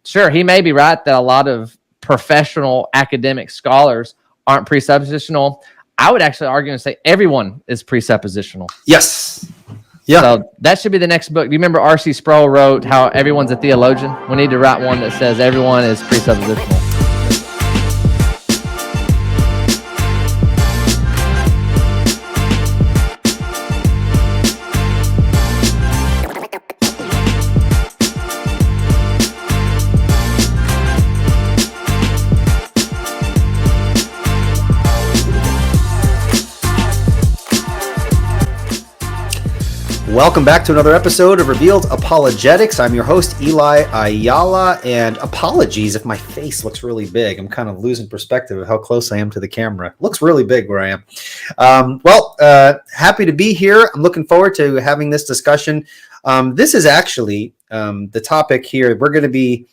sure, he may be right that a lot of professional academic scholars aren't presuppositional. I would actually argue and say everyone is presuppositional. Yes. Yeah. So that should be the next book. Do you remember R.C. Sproul wrote how everyone's a theologian? We need to write one that says everyone is presuppositional. Welcome back to another episode of Revealed Apologetics. I'm your host, Eli Ayala, and apologies if my face looks really big. I'm kind of losing perspective of how close I am to the camera. It looks really big where I am. Happy to be here. I'm looking forward to having this discussion. This is actually the topic here. We're going to be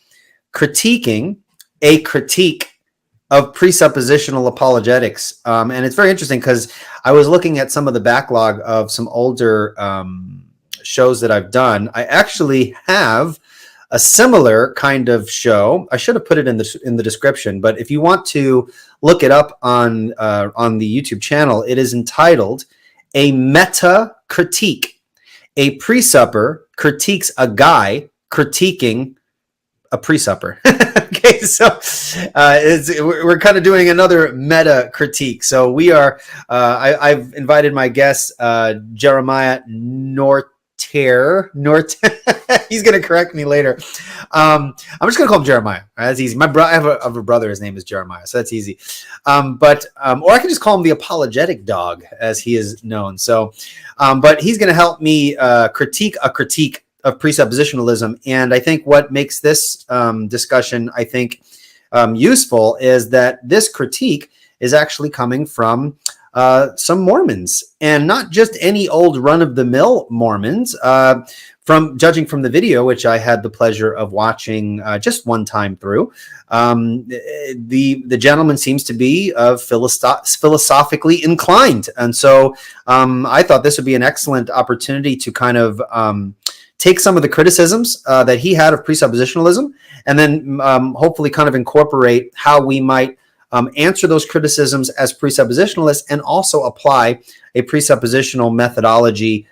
critiquing a critique of presuppositional apologetics. And it's very interesting because I was looking at some of the backlog of some older shows that I've done. I actually have a similar kind of show. I should have put it in the description, but if you want to look it up on the YouTube channel, it is entitled A Meta Critique. A presupper critiques a guy critiquing a presupper. Okay, so we're kind of doing another meta critique. So we are. I've invited my guest Jeremiah Norter. He's going to correct me later. I'm just going to call him Jeremiah. Right? That's easy. I have a brother. His name is Jeremiah, so that's easy. Or I can just call him the apologetic dog, as he is known. So, but he's going to help me critique a critique of presuppositionalism. And I think what makes this discussion, I think, useful is that this critique is actually coming from some Mormons, and not just any old run-of-the-mill Mormons. From judging from the video, which I had the pleasure of watching just one time through, the gentleman seems to be philosophically inclined. And so I thought this would be an excellent opportunity to kind of take some of the criticisms that he had of presuppositionalism, and then hopefully kind of incorporate how we might answer those criticisms as presuppositionalists, and also apply a presuppositional methodology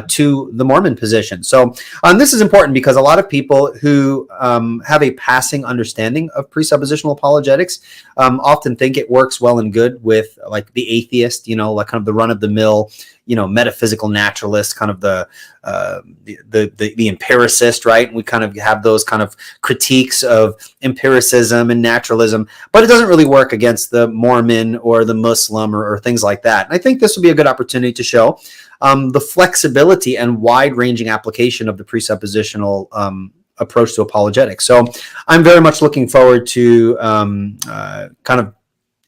to the Mormon position. So this is important because a lot of people who have a passing understanding of presuppositional apologetics often think it works well and good with like the atheist, like kind of the run-of-the-mill, metaphysical naturalist, kind of the empiricist, right? We kind of have those kind of critiques of empiricism and naturalism, but it doesn't really work against the Mormon or the Muslim or things like that. And I think this would be a good opportunity to show the flexibility and wide-ranging application of the presuppositional approach to apologetics. So I'm very much looking forward to kind of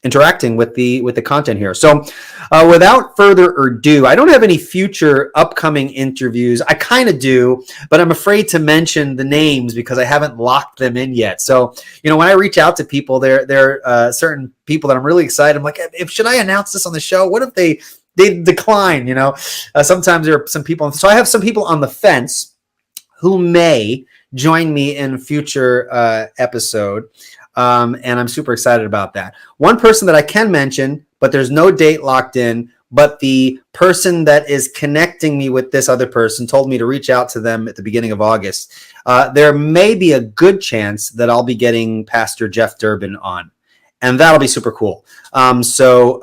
interacting with the content here. So without further ado, I don't have any future upcoming interviews. I kind of do, but I'm afraid to mention the names because I haven't locked them in yet. So, when I reach out to people, there are certain people that I'm really excited. I'm like, should I announce this on the show? What if they decline? Sometimes there are some people. So I have some people on the fence who may join me in a future episode. And I'm super excited about that. One person that I can mention, but there's no date locked in, but the person that is connecting me with this other person told me to reach out to them at the beginning of August. There may be a good chance that I'll be getting Pastor Jeff Durbin on, and that'll be super cool. So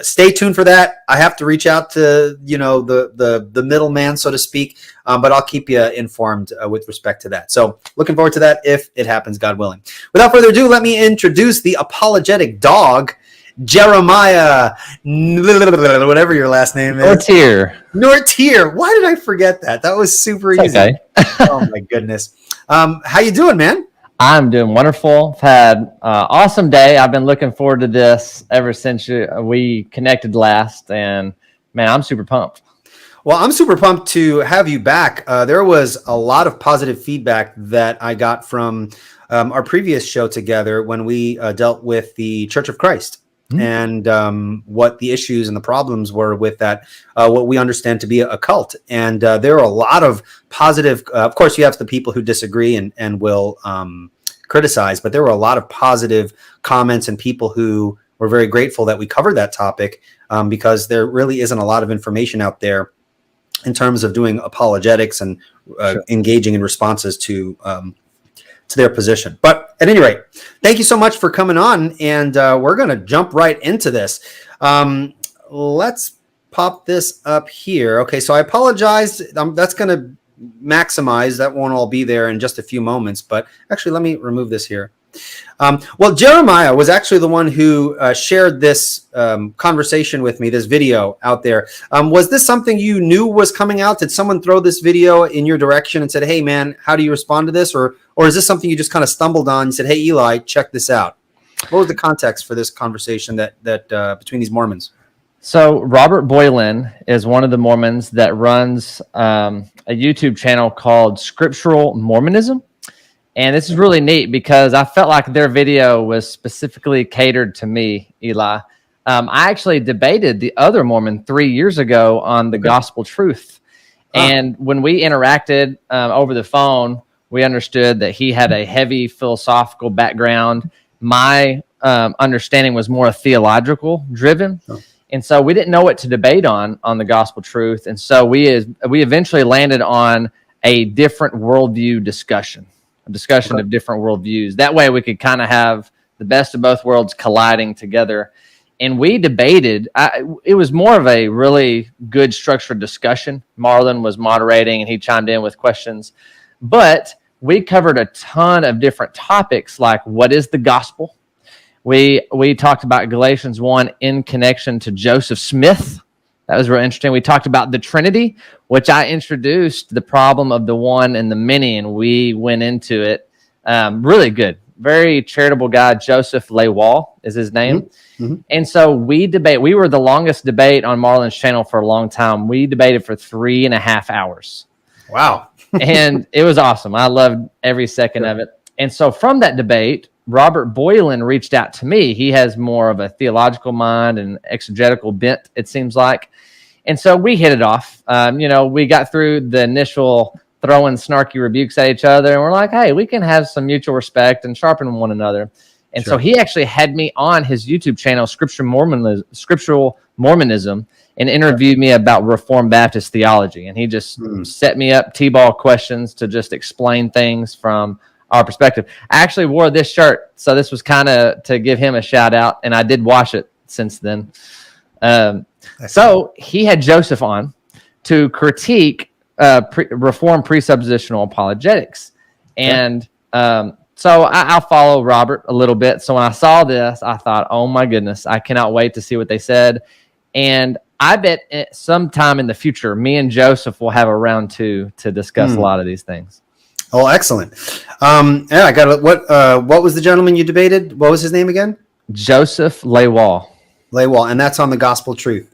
stay tuned for that. I have to reach out to, the middleman, so to speak, but I'll keep you informed with respect to that. So looking forward to that if it happens, God willing. Without further ado, let me introduce the apologetic dog, Jeremiah, whatever your last name is. Nortier. Why did I forget that? That was super easy. Okay. Oh my goodness. How you doing, man? I'm doing wonderful. I've had an awesome day. I've been looking forward to this ever since we connected last, and man, I'm super pumped. Well, I'm super pumped to have you back. There was a lot of positive feedback that I got from our previous show together when we dealt with the Church of Christ. And what the issues and the problems were with that, what we understand to be a cult. And there are a lot of positive, of course, you have the people who disagree and will criticized, but there were a lot of positive comments and people who were very grateful that we covered that topic, because there really isn't a lot of information out there in terms of doing apologetics and engaging in responses to their position. But at any rate, thank you so much for coming on, and we're going to jump right into this. Let's pop this up here. Okay, so I apologize. That's going to maximize. That won't all be there in just a few moments, but actually, let me remove this here. Well, Jeremiah was actually the one who shared this conversation with me, this video out there. Was this something you knew was coming out? Did someone throw this video in your direction and said, hey, man, how do you respond to this? Or is this something you just kind of stumbled on and said, hey, Eli, check this out? What was the context for this conversation that between these Mormons? So Robert Boylan is one of the Mormons that runs a YouTube channel called Scriptural Mormonism. And this is really neat because I felt like their video was specifically catered to me, Eli. I actually debated the other Mormon 3 years ago on the gospel truth. And when we interacted over the phone, we understood that he had a heavy philosophical background. My understanding was more theological driven. And so we didn't know what to debate on the gospel truth. And so we eventually landed on a different worldview discussion. A discussion of different worldviews. That way we could kind of have the best of both worlds colliding together. And we debated. It was more of a really good structured discussion. Marlon was moderating and he chimed in with questions. But we covered a ton of different topics like what is the gospel? We talked about Galatians 1 in connection to Joseph Smith. That was real interesting. We talked about the Trinity, which I introduced the problem of the one and the many, and we went into it. Really good. Very charitable guy. Joseph Lawal is his name. Mm-hmm. And so we debate. We were the longest debate on Marlon's channel for a long time. We debated for 3.5 hours. Wow. And it was awesome. I loved every second of it. And so from that debate, Robert Boylan reached out to me. He has more of a theological mind and exegetical bent, it seems like. And so we hit it off. We got through the initial throwing snarky rebukes at each other, and we're like, hey, we can have some mutual respect and sharpen one another. And so he actually had me on his YouTube channel, Scriptural Mormonism, and interviewed me about Reformed Baptist theology. And he just set me up T-ball questions to just explain things from our perspective. I actually wore this shirt, so this was kind of to give him a shout out, and I did wash it since then. So he had Joseph on to critique Reformed Presuppositional Apologetics. And so I'll follow Robert a little bit. So when I saw this, I thought, oh my goodness, I cannot wait to see what they said. And I bet sometime in the future, me and Joseph will have a round 2 to discuss a lot of these things. Oh, excellent. I got it. What was the gentleman you debated? What was his name again? Joseph Lawal. And that's on the gospel truth.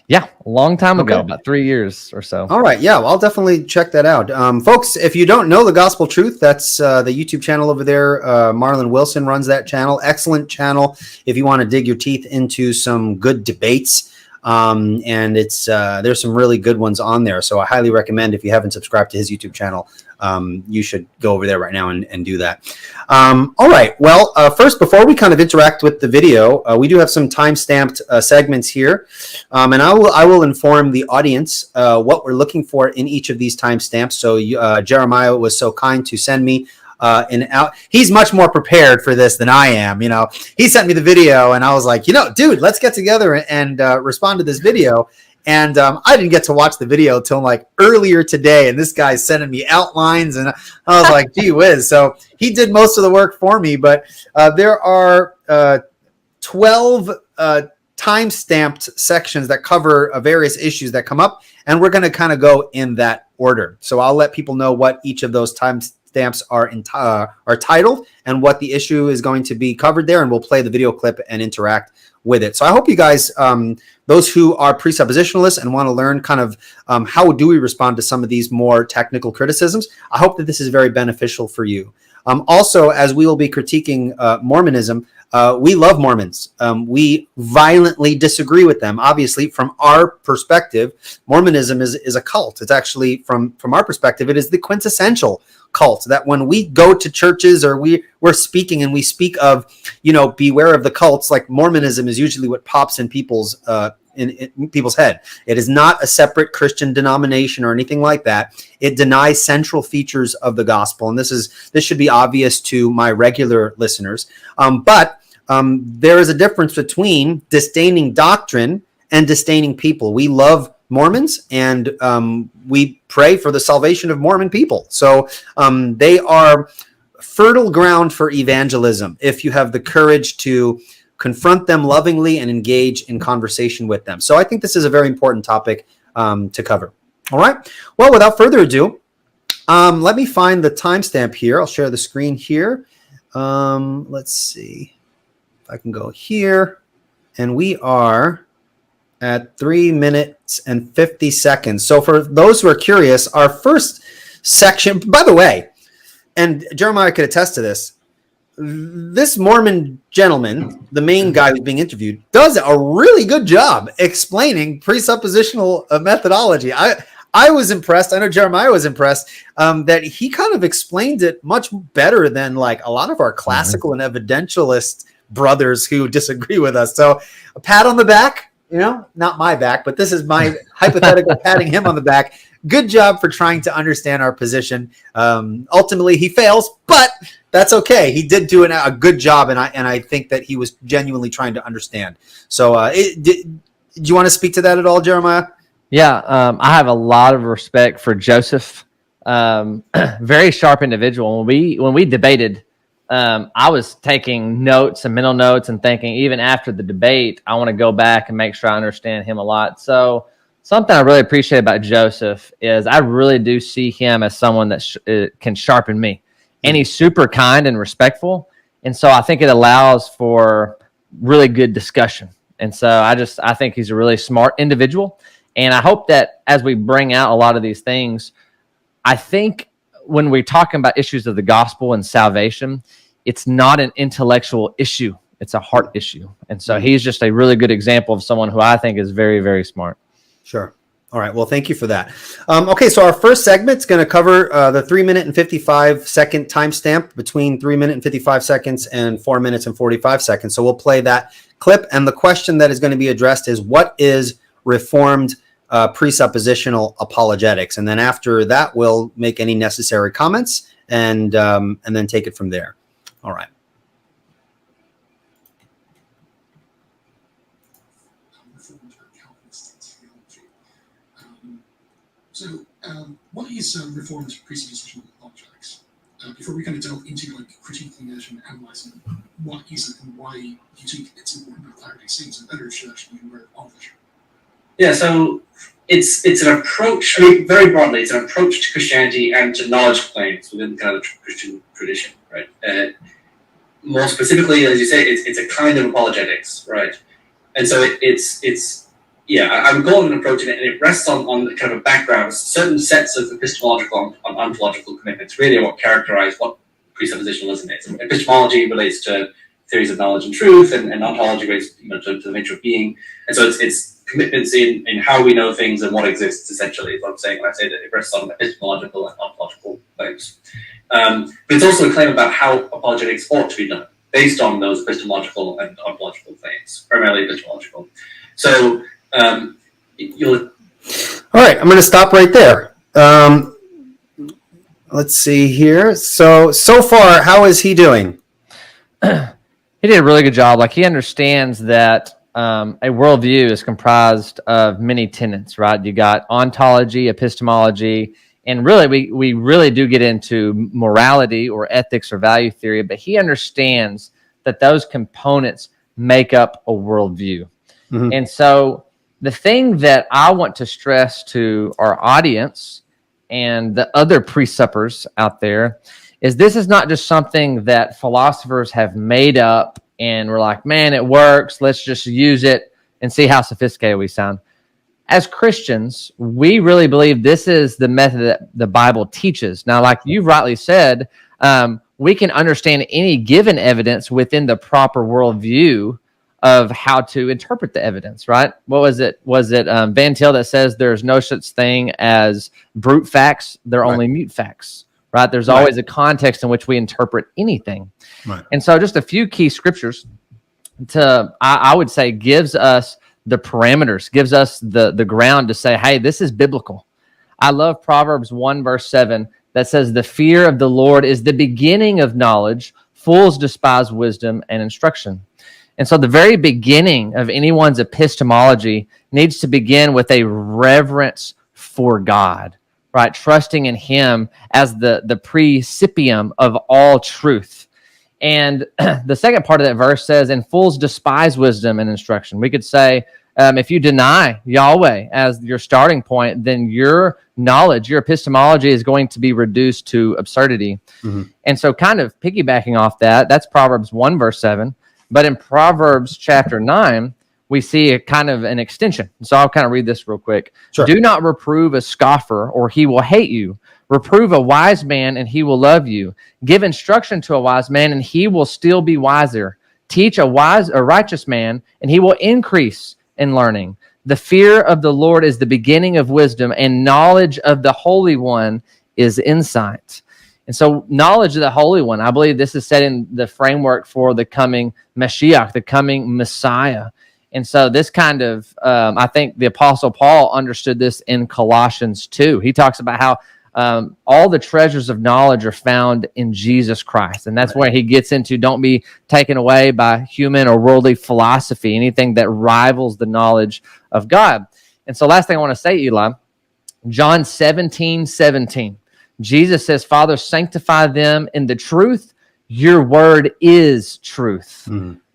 Yeah, a long time ago, about 3 years or so. All right, yeah, well, I'll definitely check that out. Folks, if you don't know the Gospel Truth, that's the YouTube channel over there. Marlon Wilson runs that channel. Excellent channel if you want to dig your teeth into some good debates. And it's there's some really good ones on there. So I highly recommend, if you haven't subscribed to his YouTube channel, you should go over there right now and do that. All right. Well, first, before we kind of interact with the video, we do have some time-stamped segments here. And I will inform the audience what we're looking for in each of these timestamps. So Jeremiah was so kind to send me he's much more prepared for this than I am. He sent me the video and I was like, dude, let's get together and respond to this video. And I didn't get to watch the video till like earlier today. And this guy's sending me outlines and I was like, gee whiz. So he did most of the work for me, but there are 12 time-stamped sections that cover various issues that come up. And we're going to kind of go in that order. So I'll let people know what each of those timestamps are titled and what the issue is going to be covered there, and we'll play the video clip and interact with it. So I hope you guys, those who are presuppositionalists and want to learn kind of how do we respond to some of these more technical criticisms, I hope that this is very beneficial for you. Also, as we will be critiquing Mormonism, We love Mormons. We violently disagree with them. Obviously, from our perspective, Mormonism is a cult. It's actually, from our perspective, it is the quintessential cult. That when we go to churches or we're speaking and we speak of, beware of the cults, like Mormonism is usually what pops in people's in people's head. It is not a separate Christian denomination or anything like that. It denies central features of the gospel, and this should be obvious to my regular listeners. But there is a difference between disdaining doctrine and disdaining people. We love Mormons, and we pray for the salvation of Mormon people. So they are fertile ground for evangelism if you have the courage to confront them lovingly and engage in conversation with them. So I think this is a very important topic to cover. All right. Well, without further ado, let me find the timestamp here. I'll share the screen here. Let's see if I can go here. And we are at 3 minutes and 50 seconds. So for those who are curious, our first section, by the way, and Jeremiah could attest to this, this Mormon gentleman, the main guy who's being interviewed, does a really good job explaining presuppositional methodology. I was impressed. I know Jeremiah was impressed that he kind of explained it much better than like a lot of our classical and evidentialist brothers who disagree with us. So a pat on the back, not my back, but this is my hypothetical patting him on the back. Good job for trying to understand our position. Ultimately, he fails, but that's okay. He did do a good job, and I think that he was genuinely trying to understand. So, do you want to speak to that at all, Jeremiah? Yeah, I have a lot of respect for Joseph. Very sharp individual. When we debated, I was taking notes and mental notes and thinking, even after the debate, I want to go back and make sure I understand him a lot. So something I really appreciate about Joseph is I really do see him as someone that can sharpen me. And he's super kind and respectful. And so I think it allows for really good discussion. And so I think he's a really smart individual. And I hope that as we bring out a lot of these things, I think when we're talking about issues of the gospel and salvation, it's not an intellectual issue. It's a heart issue. And so he's just a really good example of someone who I think is very, very smart. Sure. All right. Well, thank you for that. Okay, so our first segment is going to cover the 3 minute and 55 second timestamp between 3 minutes and 55 seconds and 4 minutes and 45 seconds. So we'll play that clip. And the question that is going to be addressed is, what is Reformed presuppositional apologetics? And then after that, we'll make any necessary comments and then take it from there. All right. So, what is Reformed presuppositional apologetics? Before we kind of delve into critiquing it and analyzing it, what is it and why do you think it's important to clarify these things, and better should actually be aware of it? Yeah, so it's an approach. I mean, very broadly, it's an approach to Christianity and to knowledge claims within kind of the Christian tradition, right? More specifically, as you say, it's a kind of apologetics, right? And so I would call it an approach, and it rests on kind of a background, certain sets of epistemological and ontological commitments, really what characterize what presuppositionalism is. And epistemology relates to theories of knowledge and truth, and ontology relates to the nature of being. And so it's commitments in how we know things and what exists, essentially, is what I'm saying when I say that it rests on epistemological and ontological claims. But it's also a claim about how apologetics ought to be done, based on those epistemological and ontological claims, primarily epistemological. So, all right, I'm going to stop right there. Let's see here. So far, how is he doing? He did a really good job. Like, he understands that a worldview is comprised of many tenets, right? You got ontology, epistemology, and really we really do get into morality or ethics or value theory, but he understands that those components make up a worldview. Mm-hmm. And so the thing that I want to stress to our audience and the other presuppers out there is this is not just something that philosophers have made up and we're like, man, it works. Let's just use it and see how sophisticated we sound. As Christians, we really believe this is the method that the Bible teaches. Now, like you rightly said, we can understand any given evidence within the proper worldview of how to interpret the evidence, right? What was it? Was it Van Til that says there's no such thing as brute facts? They're only mute facts, right? There's always a context in which we interpret anything. Right. And so just a few key scriptures I would say gives us the parameters, gives us the ground to say, hey, this is biblical. I love Proverbs 1 verse 7 that says, the fear of the Lord is the beginning of knowledge. Fools despise wisdom and instruction. And so the very beginning of anyone's epistemology needs to begin with a reverence for God, right? Trusting in him as the principium of all truth. And the second part of that verse says, and fools despise wisdom and instruction. We could say, if you deny Yahweh as your starting point, then your knowledge, your epistemology is going to be reduced to absurdity. Mm-hmm. And so kind of piggybacking off that, that's Proverbs 1 verse 7. But in Proverbs chapter 9, we see a kind of an extension. So I'll kind of read this real quick. Sure. Do not reprove a scoffer, or he will hate you. Reprove a wise man, and he will love you. Give instruction to a wise man, and he will still be wiser. Teach a righteous man, and he will increase in learning. The fear of the Lord is the beginning of wisdom, and knowledge of the Holy One is insight. And so knowledge of the Holy One, I believe this is setting the framework for the coming Mashiach, the coming Messiah. And so this kind of, I think the Apostle Paul understood this in Colossians 2. He talks about how all the treasures of knowledge are found in Jesus Christ. And that's where he gets into, don't be taken away by human or worldly philosophy, anything that rivals the knowledge of God. And so last thing I want to say, Eli, John 17:17. Jesus says, Father, sanctify them in the truth. Your word is truth,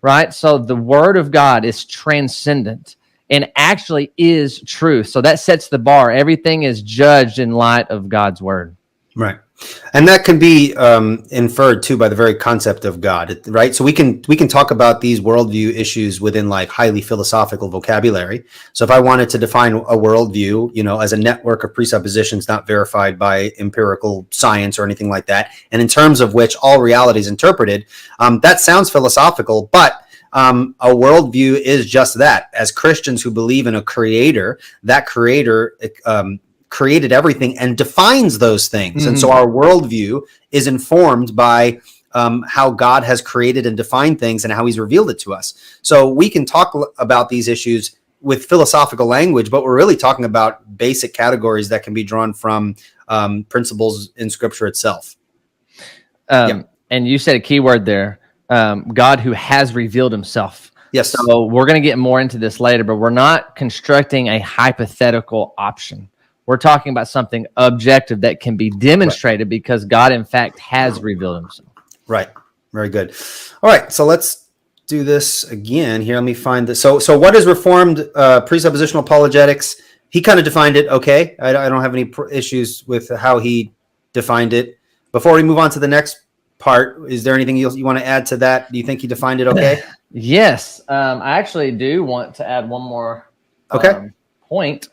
right? So the word of God is transcendent and actually is truth. So that sets the bar. Everything is judged in light of God's word. Right. And that can be inferred too by the very concept of God, right? So we can talk about these worldview issues within like highly philosophical vocabulary. So if I wanted to define a worldview, as a network of presuppositions not verified by empirical science or anything like that, and in terms of which all reality is interpreted, that sounds philosophical, but a worldview is just that. As Christians who believe in a creator, that creator created everything and defines those things. Mm-hmm. And so our worldview is informed by how God has created and defined things and how he's revealed it to us. So we can talk about these issues with philosophical language, but we're really talking about basic categories that can be drawn from principles in Scripture itself. And you said a key word there, God who has revealed himself. Yes. So we're going to get more into this later, but we're not constructing a hypothetical option. We're talking about something objective that can be demonstrated because God, in fact, has revealed himself. Right. Very good. All right. So let's do this again here. Let me find this. So what is Reformed presuppositional apologetics? He kind of defined it. Okay. I don't have any issues with how he defined it. Before we move on to the next part, is there anything else you want to add to that? Do you think he defined it okay? Yes. I actually do want to add one more point.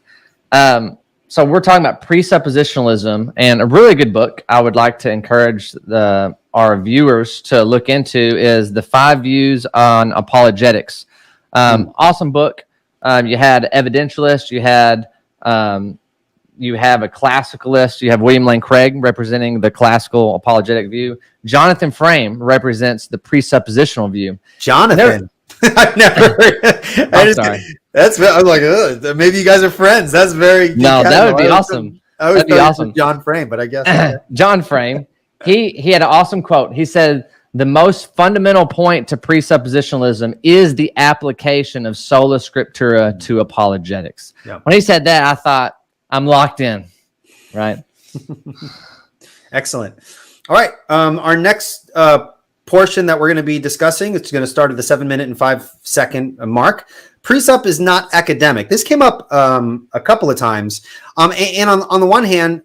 So we're talking about presuppositionalism, and a really good book I would like to encourage our viewers to look into is The 5 Views on Apologetics. Awesome book. You had evidentialists, you have a classicalist, you have William Lane Craig representing the classical apologetic view. Jonathan Frame represents the presuppositional view. Jonathan? I've never heard. I'm sorry. I was like, maybe you guys are friends. That's very. No, that would be awesome. That'd be awesome. John Frame, but I guess John Frame. He had an awesome quote. He said, "The most fundamental point to presuppositionalism is the application of sola scriptura to apologetics." Yeah. When he said that, I thought, I'm locked in. Right. Excellent. All right. Our next portion that we're going to be discussing, it's going to start at the 7-minute and 5-second mark. Presup is not academic. This came up a couple of times. And on the one hand,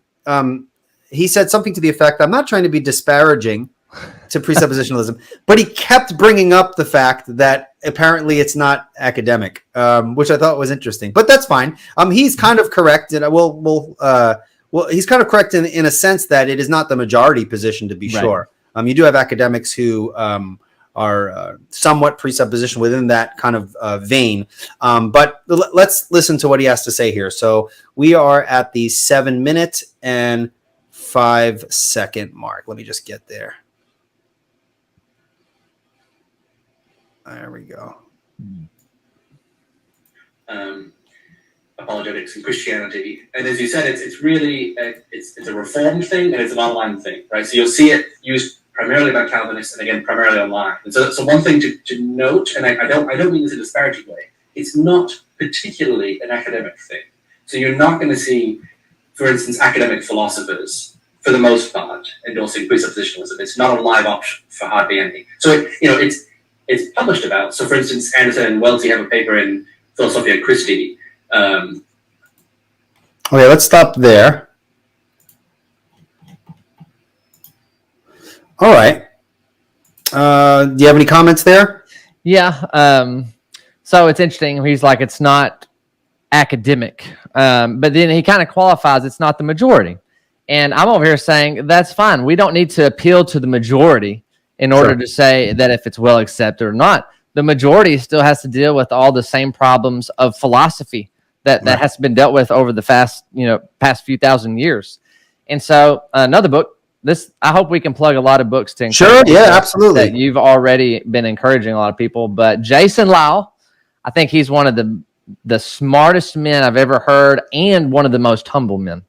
he said something to the effect, I'm not trying to be disparaging to presuppositionalism, but he kept bringing up the fact that apparently it's not academic, which I thought was interesting. But that's fine. He's kind of correct. And he's kind of correct in a sense that it is not the majority position, to be sure. You do have academics who are somewhat presupposition within that kind of vein. But let's listen to what he has to say here. So we are at the 7-minute and 5-second mark. Let me just get there. There we go. Apologetics and Christianity, and as you said, it's really it's a reformed thing and it's an online thing, right? So you'll see it used primarily by Calvinists and again primarily online. And so one thing to note, and I don't mean this in a disparaging way, it's not particularly an academic thing. So you're not going to see, for instance, academic philosophers for the most part endorsing presuppositionalism. It's not a live option for hardly any. So it's published about. So for instance, Anderson and Welty have a paper in Philosophia Christi. Okay, let's stop there. All right. Do you have any comments there? Yeah. So it's interesting. He's like, it's not academic. But then he kind of qualifies, it's not the majority. And I'm over here saying, that's fine. We don't need to appeal to the majority in order to say that if it's well accepted or not. The majority still has to deal with all the same problems of philosophy that has been dealt with over the past few thousand years. And so another book, I hope we can plug a lot of books to sure, yeah, absolutely. That you've already been encouraging a lot of people. But Jason Lawal, I think he's one of the smartest men I've ever heard and one of the most humble men.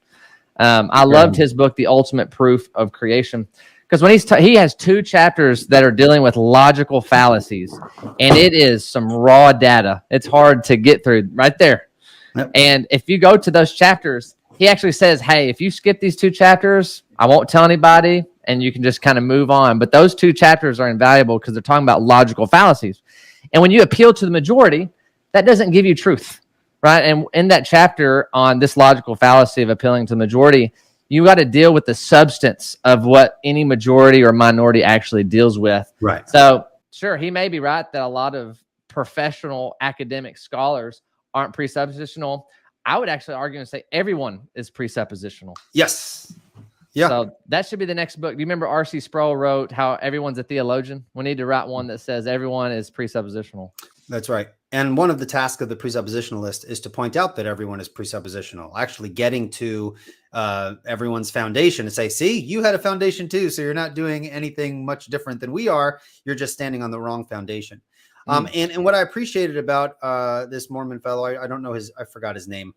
I loved his book, The Ultimate Proof of Creation, because when he has 2 chapters that are dealing with logical fallacies, and it is some raw data. It's hard to get through right there. Yep. And if you go to those chapters, he actually says, hey, if you skip these 2 chapters, I won't tell anybody, and you can just kind of move on. But those 2 chapters are invaluable because they're talking about logical fallacies. And when you appeal to the majority, that doesn't give you truth, right? And in that chapter on this logical fallacy of appealing to the majority, you got to deal with the substance of what any majority or minority actually deals with. Right. So, sure, he may be right that a lot of professional academic scholars aren't presuppositional. I would actually argue and say everyone is presuppositional. Yes. Yeah. So that should be the next book. Do you remember R.C. Sproul wrote how everyone's a theologian? We need to write one that says everyone is presuppositional. That's right. And one of the tasks of the presuppositionalist is to point out that everyone is presuppositional, actually getting to everyone's foundation and say, see, you had a foundation too. So you're not doing anything much different than we are. You're just standing on the wrong foundation. And what I appreciated about this Mormon fellow, I don't know I forgot his name.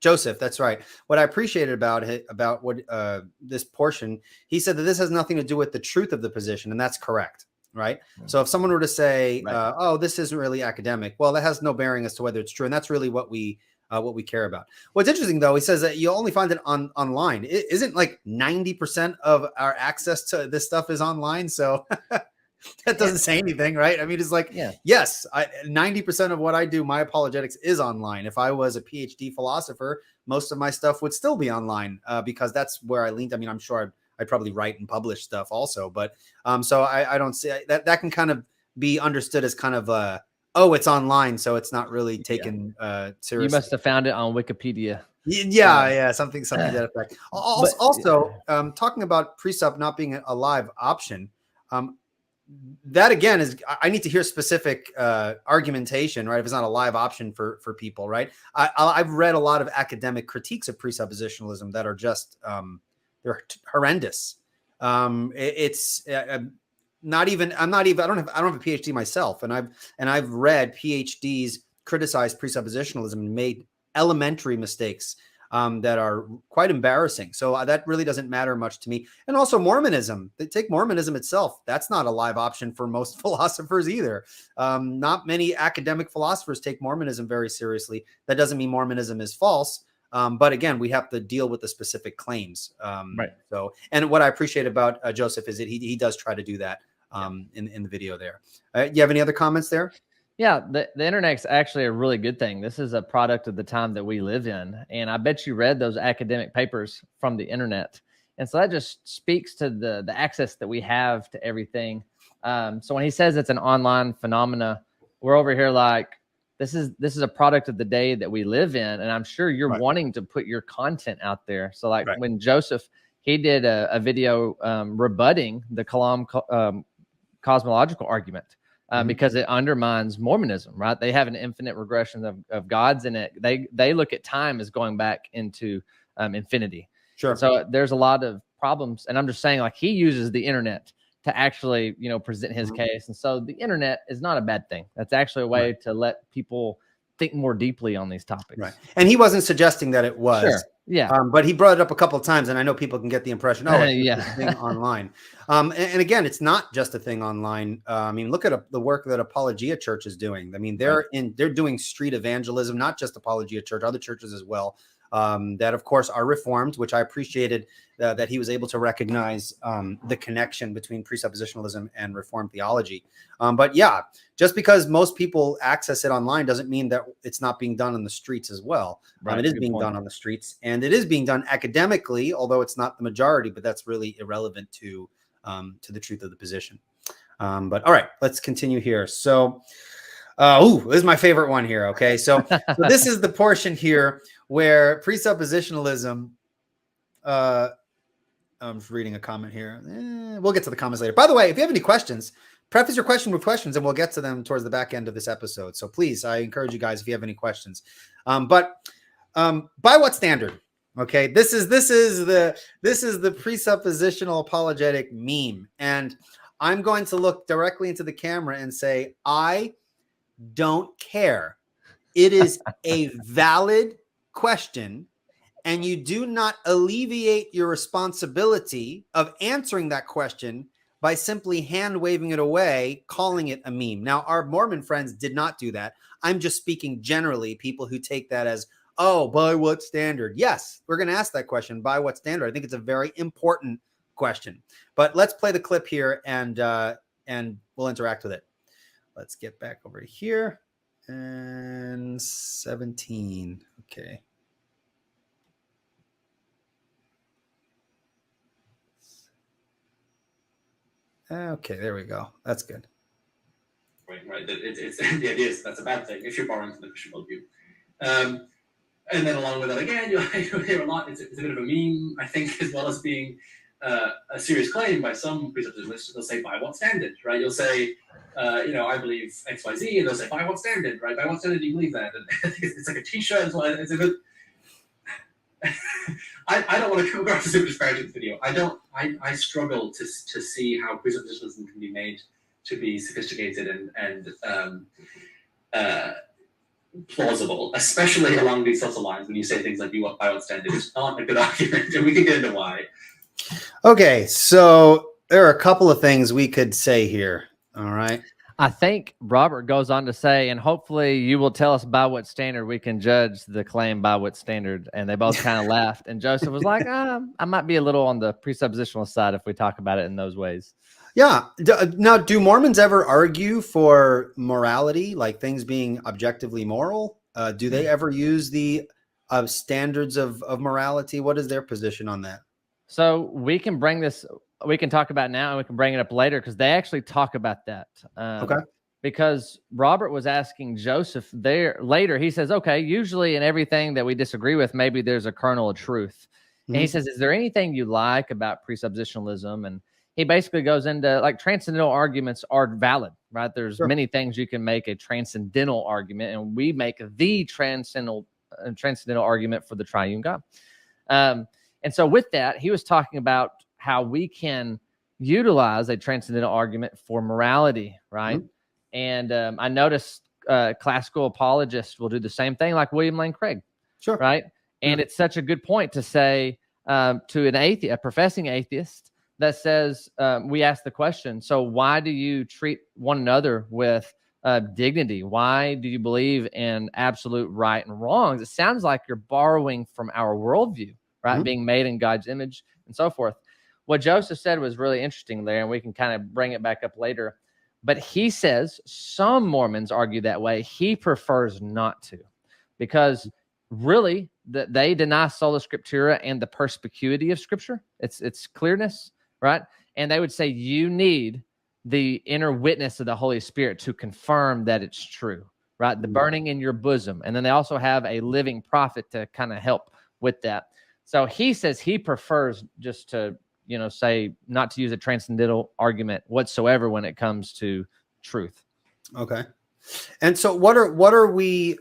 Joseph, that's right. What I appreciated about what this portion, he said that this has nothing to do with the truth of the position, and that's correct, right? So if someone were to say, "Oh, this isn't really academic," well, that has no bearing as to whether it's true, and that's really what we care about. What's interesting, though, he says that you only find it online. Isn't like 90% of our access to this stuff is online, so. That doesn't say anything, right? I mean, it's like, yes, 90% of what I do, my apologetics is online. If I was a PhD philosopher, most of my stuff would still be online because that's where I leaned. I mean, I'm sure I'd probably write and publish stuff also, but so I don't see that can kind of be understood as kind of it's online, so it's not really taken seriously. You must have found it on Wikipedia. Yeah, something to that effect. Also, talking about presup not being a live option. That again is, I need to hear specific argumentation, right? If it's not a live option for people, right? I've read a lot of academic critiques of presuppositionalism that are just they're horrendous. It's not even. I don't have a PhD myself, and I've read PhDs criticize presuppositionalism and made elementary mistakes that are quite embarrassing. So that really doesn't matter much to me. And also Mormonism. They take Mormonism itself. That's not a live option for most philosophers either. Not many academic philosophers take Mormonism very seriously. That doesn't mean Mormonism is false. But again, we have to deal with the specific claims. Right. So, and what I appreciate about Joseph is that he does try to do that in the video there. You have any other comments there? Yeah, the internet's actually a really good thing. This is a product of the time that we live in. And I bet you read those academic papers from the internet. And so that just speaks to the access that we have to everything. So when he says it's an online phenomena, we're over here like, this is a product of the day that we live in. And I'm sure you're wanting to put your content out there. So like when Joseph, he did a video rebutting the Kalam cosmological argument because it undermines Mormonism, right? They have an infinite regression of gods in it. They look at time as going back into infinity. Sure. So there's a lot of problems, and I'm just saying, like, he uses the internet to actually, present his case, and so the internet is not a bad thing. That's actually a way to let people think more deeply on these topics. Right. And he wasn't suggesting that it was. Sure. Yeah. But he brought it up a couple of times, and I know people can get the impression, it's Yeah. just a thing online. And again, it's not just a thing online. I mean, look at the work that Apologia Church is doing. I mean, they're doing street evangelism, not just Apologia Church, other churches as well. That of course are Reformed, which I appreciated that he was able to recognize the connection between presuppositionalism and Reformed theology. But yeah, just because most people access it online doesn't mean that it's not being done on the streets as well. Right, it is being done on the streets, and it is being done academically, although it's not the majority, but that's really irrelevant to the truth of the position. But all right, let's continue here. So this is my favorite one here. Okay. So this is the portion here where presuppositionalism, I'm just reading a comment here. We'll get to the comments later. By the way, if you have any questions, preface your question with questions and we'll get to them towards the back end of this episode. So please, I encourage you guys, if you have any questions, but by what standard? Okay. This is the presuppositional apologetic meme. And I'm going to look directly into the camera and say, I don't care. It is a valid question, and you do not alleviate your responsibility of answering that question by simply hand waving it away, calling it a meme. Now, our Mormon friends did not do that. I'm just speaking generally, people who take that as, oh, by what standard? Yes, we're going to ask that question, by what standard? I think it's a very important question. But let's play the clip here and we'll interact with it. Let's get back over here. And 17. Okay. Okay, there we go. That's good. Right. It's the idea is that's a bad thing if you're borrowing from the Christian worldview. And then along with that, again, you'll hear a lot. It's a bit of a meme, I think, as well as being a serious claim by some presuppositionalists. They'll say, by what standard, right? You'll say, I believe X, Y, Z, and they'll say, by what standard, right? By what standard do you believe that? And I think it's like a T-shirt as well. It's a bit. I don't want to come across as super disparaging the video. I struggle to see how presuppositionalism can be made to be sophisticated and plausible, especially along these sorts of lines when you say things like by what standard. It's not a good argument, and we can get into why. Okay, so there are a couple of things we could say here. All right. I think Robert goes on to say, and hopefully you will tell us by what standard we can judge the claim by what standard. And they both kind of laughed. And Joseph was like, I might be a little on the presuppositional side if we talk about it in those ways. Yeah. Now, do Mormons ever argue for morality, like things being objectively moral? Do they ever use the standards of morality? What is their position on that? So we can talk about it now and we can bring it up later because they actually talk about that. Okay. Because Robert was asking Joseph there later, he says, okay, usually in everything that we disagree with, maybe there's a kernel of truth. And he says, is there anything you like about presuppositionalism? And he basically goes into like transcendental arguments are valid, right? There's many things you can make a transcendental argument, and we make the transcendental argument for the triune God. And so with that, he was talking about how we can utilize a transcendental argument for morality, right? And I noticed classical apologists will do the same thing like William Lane Craig, right? And it's such a good point to say to an atheist, a professing atheist, that says, we ask the question, so why do you treat one another with dignity? Why do you believe in absolute right and wrongs? It sounds like you're borrowing from our worldview, right? Being made in God's image and so forth. What Joseph said was really interesting there, and we can kind of bring it back up later. But he says some Mormons argue that way. He prefers not to, because really they deny sola scriptura and the perspicuity of Scripture. It's clearness, right? And they would say you need the inner witness of the Holy Spirit to confirm that it's true, right? The burning in your bosom. And then they also have a living prophet to kind of help with that. So he says he prefers just to, say not to use a transcendental argument whatsoever when it comes to truth. Okay. And so what are we,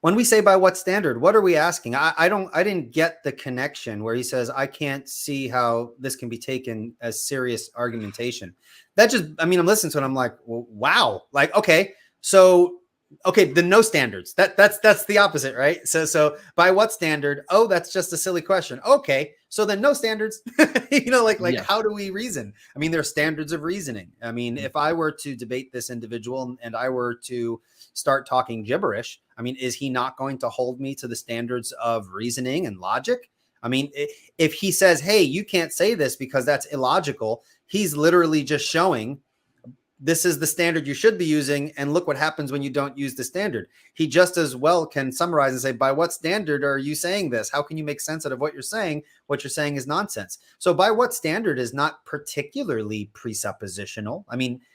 when we say by what standard, what are we asking? I didn't get the connection where he says, I can't see how this can be taken as serious argumentation. That just, I'm listening to it. I'm like, well, wow. Like, okay. So, the no standards, that's the opposite, right? So by what standard? Oh, that's just a silly question. Okay. So then no standards, Yeah. how do we reason? There are standards of reasoning. If I were to debate this individual and I were to start talking gibberish, is he not going to hold me to the standards of reasoning and logic? If he says, hey, you can't say this because that's illogical, he's literally just showing this is the standard you should be using, and look what happens when you don't use the standard. He just as well can summarize and say, by what standard are you saying this? How can you make sense out of what you're saying? What you're saying is nonsense. So by what standard is not particularly presuppositional.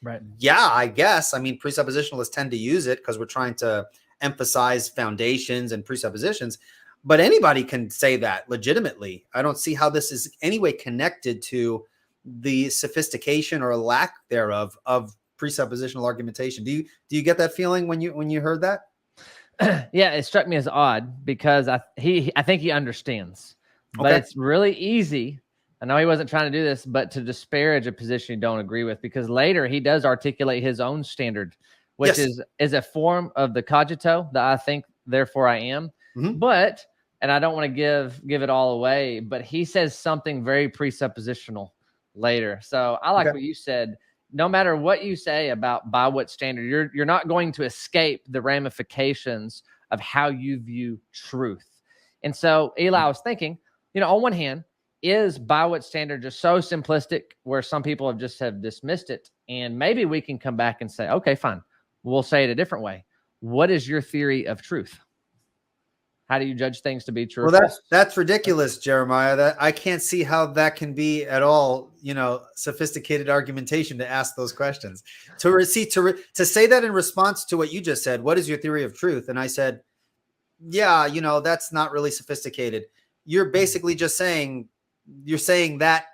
Right. Yeah, I guess. Presuppositionalists tend to use it because we're trying to emphasize foundations and presuppositions, but anybody can say that legitimately. I don't see how this is any way connected to the sophistication or lack thereof of presuppositional argumentation. Do you get that feeling when you heard that? Yeah, it struck me as odd because I think he understands, but Okay. it's really easy. I know he wasn't trying to do this, but to disparage a position you don't agree with, because later he does articulate his own standard, which Yes. is a form of the cogito, that I think, therefore I am. Mhm. But, and I don't want to give it all away, but he says something very presuppositional later. So I like what you said. No matter what you say about by what standard, you're not going to escape the ramifications of how you view truth. And so, Eli, I was thinking, on one hand, is by what standard just so simplistic where some people have dismissed it, and maybe we can come back and say, okay, fine, we'll say it a different way. What is your theory of truth? How do you judge things to be true? Well, that's ridiculous, Jeremiah. That I can't see how that can be at all, sophisticated argumentation to ask those questions. To say that in response to what you just said, what is your theory of truth? And I said, yeah, that's not really sophisticated. You're basically just saying, that,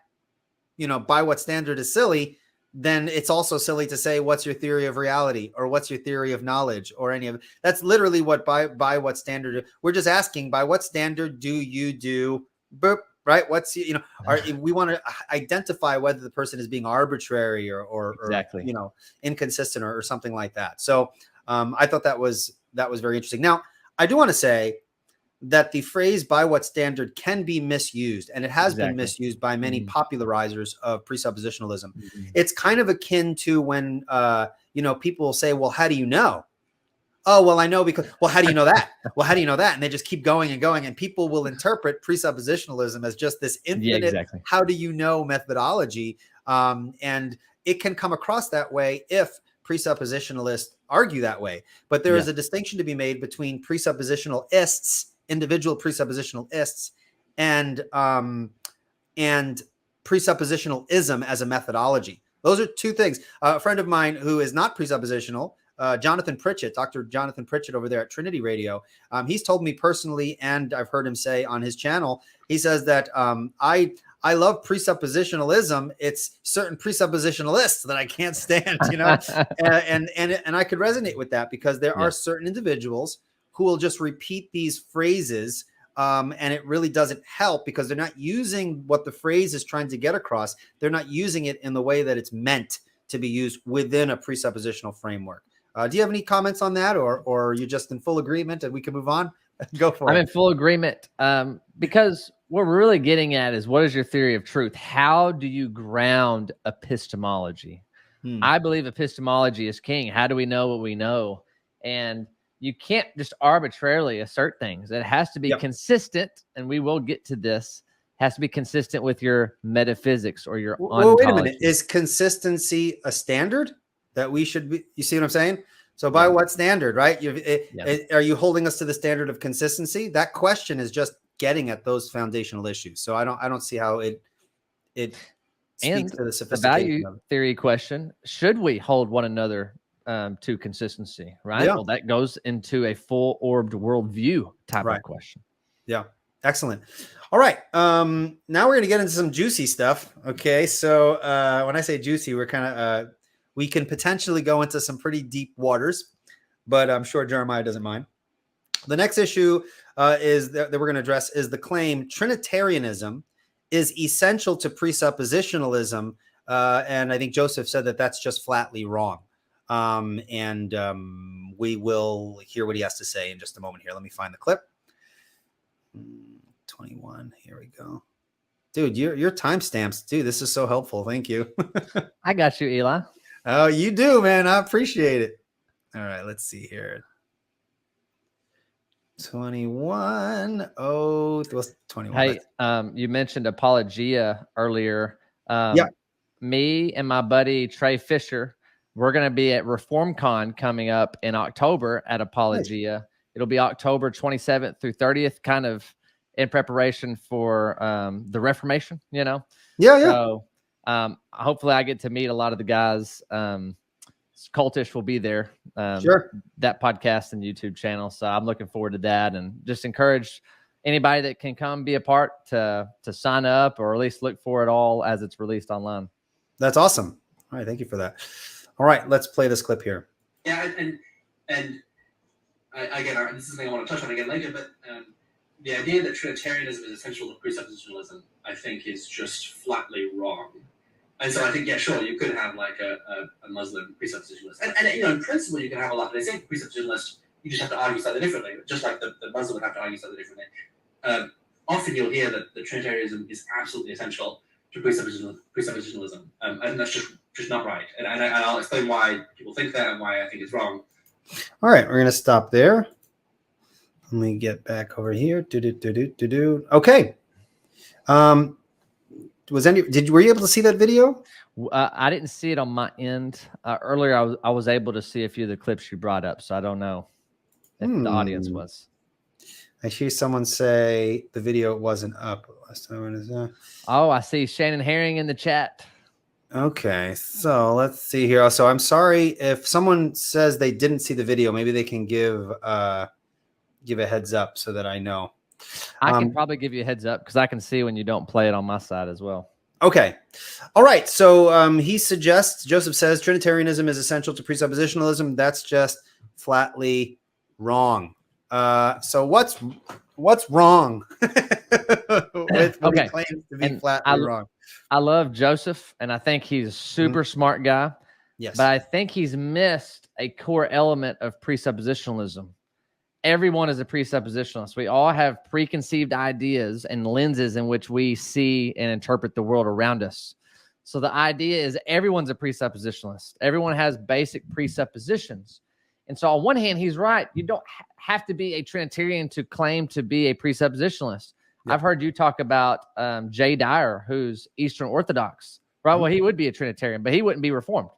by what standard is silly. Then it's also silly to say, what's your theory of reality, or what's your theory of knowledge, or any of it. That's literally what by what standard. We're just asking, by what standard do you do boop, right? What's, we want to identify whether the person is being arbitrary or Exactly. inconsistent or something like that. So I thought that was very interesting. Now, I do want to say that the phrase by what standard can be misused, and it has been misused by many popularizers of presuppositionalism. It's kind of akin to when, people say, well, how do you know? Oh, well, I know because, well, how do you know that? Well, how do you know that? And they just keep going and going, and people will interpret presuppositionalism as just this infinite, how do you know methodology? And it can come across that way if presuppositionalists argue that way. But there is a distinction to be made between presuppositionalists, individual presuppositionalists, and presuppositionalism as a methodology. Those are two things. A friend of mine who is not presuppositional, Jonathan Pritchett, Dr. Jonathan Pritchett over there at Trinity Radio, he's told me personally, and I've heard him say on his channel, he says that I love presuppositionalism. It's certain presuppositionalists that I can't stand, and I could resonate with that, because there are certain individuals who will just repeat these phrases, and it really doesn't help, because they're not using what the phrase is trying to get across. They're not using it in the way that it's meant to be used within a presuppositional framework. Do you have any comments on that, or are you just in full agreement and we can move on? Go for it. I'm in full agreement, because what we're really getting at is, what is your theory of truth? How do you ground epistemology? I believe epistemology is king. How do we know what we know? And you can't just arbitrarily assert things. It has to be consistent, and we will get to this. It has to be consistent with your metaphysics or your ontology. Well, wait a minute. Is consistency a standard that we should be? You see what I'm saying? So by what standard, right? Are you holding us to the standard of consistency? That question is just getting at those foundational issues. So I don't see how it speaks to the sophistication. The value theory question: should we hold one another to consistency? Right. Yeah. Well, that goes into a full-orbed worldview type of question. Yeah. Excellent. All right. Now we're going to get into some juicy stuff. Okay. So when I say juicy, we're kind of, we can potentially go into some pretty deep waters, but I'm sure Jeremiah doesn't mind. The next issue is that we're going to address is the claim Trinitarianism is essential to presuppositionalism. And I think Joseph said that that's just flatly wrong. We will hear what he has to say in just a moment here. Let me find the clip. 21. Here we go. Dude, your timestamps, dude, this is so helpful. Thank you. I got you, Eli. Oh, you do, man. I appreciate it. All right, let's see here. 21. Oh, it was 21. Hey, you mentioned Apologia earlier. Yeah. Me and my buddy Trey Fisher, we're going to be at ReformCon coming up in October at Apologia. Nice. It'll be October 27th through 30th, kind of in preparation for the Reformation, you know? Yeah. So hopefully I get to meet a lot of the guys. Cultish will be there. Sure. That podcast and YouTube channel. So I'm looking forward to that, and just encourage anybody that can come be a part to sign up, or at least look for it all as it's released online. That's awesome. All right. Thank you for that. All right. Let's play this clip here. Yeah. And again, this is something I want to touch on again later, but the idea that Trinitarianism is essential to presuppositionalism, I think, is just flatly wrong. And so I think, yeah, sure, you could have like a Muslim presuppositionalist. And you know, in principle, you can have a lot. But I think presuppositionalist, you just have to argue slightly differently, just like the Muslim would have to argue slightly differently. Often you'll hear that the Trinitarianism is absolutely essential to presuppositionalism. And that's just not right. And I'll explain why people think that and why I think it's wrong. All right, we're going to stop there. Let me get back over here. Okay. Were you able to see that video? I didn't see it on my end. Earlier, I was able to see a few of the clips you brought up, so I don't know if the audience was. I see someone say the video wasn't up last time. Oh, I see Shannon Herring in the chat. Okay, so let's see here. So I'm sorry if someone says they didn't see the video. Maybe they can give a heads up so that I know. I can probably give you a heads up because I can see when you don't play it on my side as well. Okay. All right. So he suggests, Joseph says, Trinitarianism is essential to presuppositionalism. That's just flatly wrong. So what's wrong with what he claims to be flatly wrong? I love Joseph, and I think he's a super smart guy. Yes. But I think he's missed a core element of presuppositionalism. Everyone is a presuppositionalist. We all have preconceived ideas and lenses in which we see and interpret the world around us. So the idea is everyone's a presuppositionalist. Everyone has basic presuppositions. And so on one hand, he's right. You don't have to be a Trinitarian to claim to be a presuppositionalist. Yep. I've heard you talk about Jay Dyer, who's Eastern Orthodox, right? Well, he would be a Trinitarian, but he wouldn't be Reformed,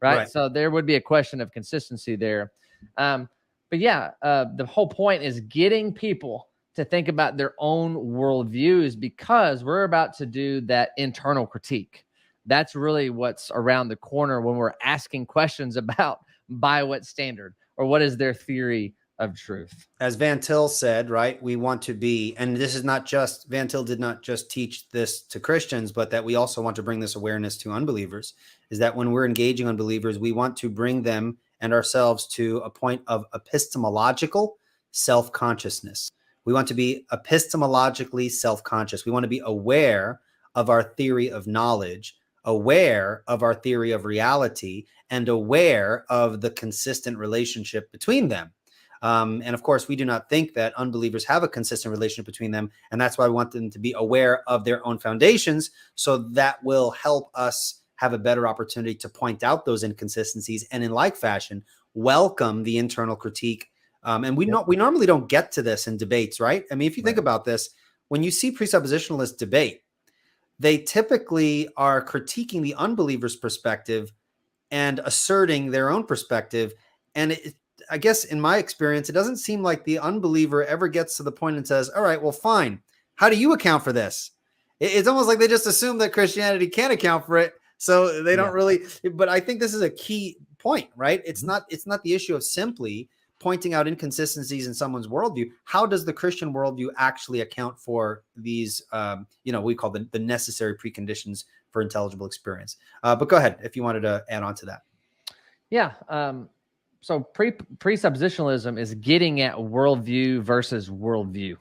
right? So there would be a question of consistency there. But yeah, the whole point is getting people to think about their own worldviews, because we're about to do that internal critique. That's really what's around the corner when we're asking questions about by what standard, or what is their theory of truth. As Van Til said, right, we want to be, and this is not just, Van Til did not just teach this to Christians, but that we also want to bring this awareness to unbelievers, is that when we're engaging unbelievers, we want to bring them and ourselves to a point of epistemological self-consciousness. We want to be epistemologically self-conscious. We want to be aware of our theory of knowledge, aware of our theory of reality, and aware of the consistent relationship between them. And of course, we do not think that unbelievers have a consistent relationship between them. And that's why we want them to be aware of their own foundations, so that will help us have a better opportunity to point out those inconsistencies, and in like fashion, welcome the internal critique. And we normally don't get to this in debates, right? I mean, if you think about this, when you see presuppositionalists debate, they typically are critiquing the unbeliever's perspective and asserting their own perspective. And I guess in my experience, it doesn't seem like the unbeliever ever gets to the point and says, all right, well, fine. How do you account for this? It's almost like they just assume that Christianity can't account for it. So they don't really, but I think this is a key point, right? It's not the issue of simply pointing out inconsistencies in someone's worldview, how does the Christian worldview actually account for these, we call the necessary preconditions for intelligible experience? But go ahead if you wanted to add on to that. Yeah. So presuppositionalism is getting at worldview versus worldview,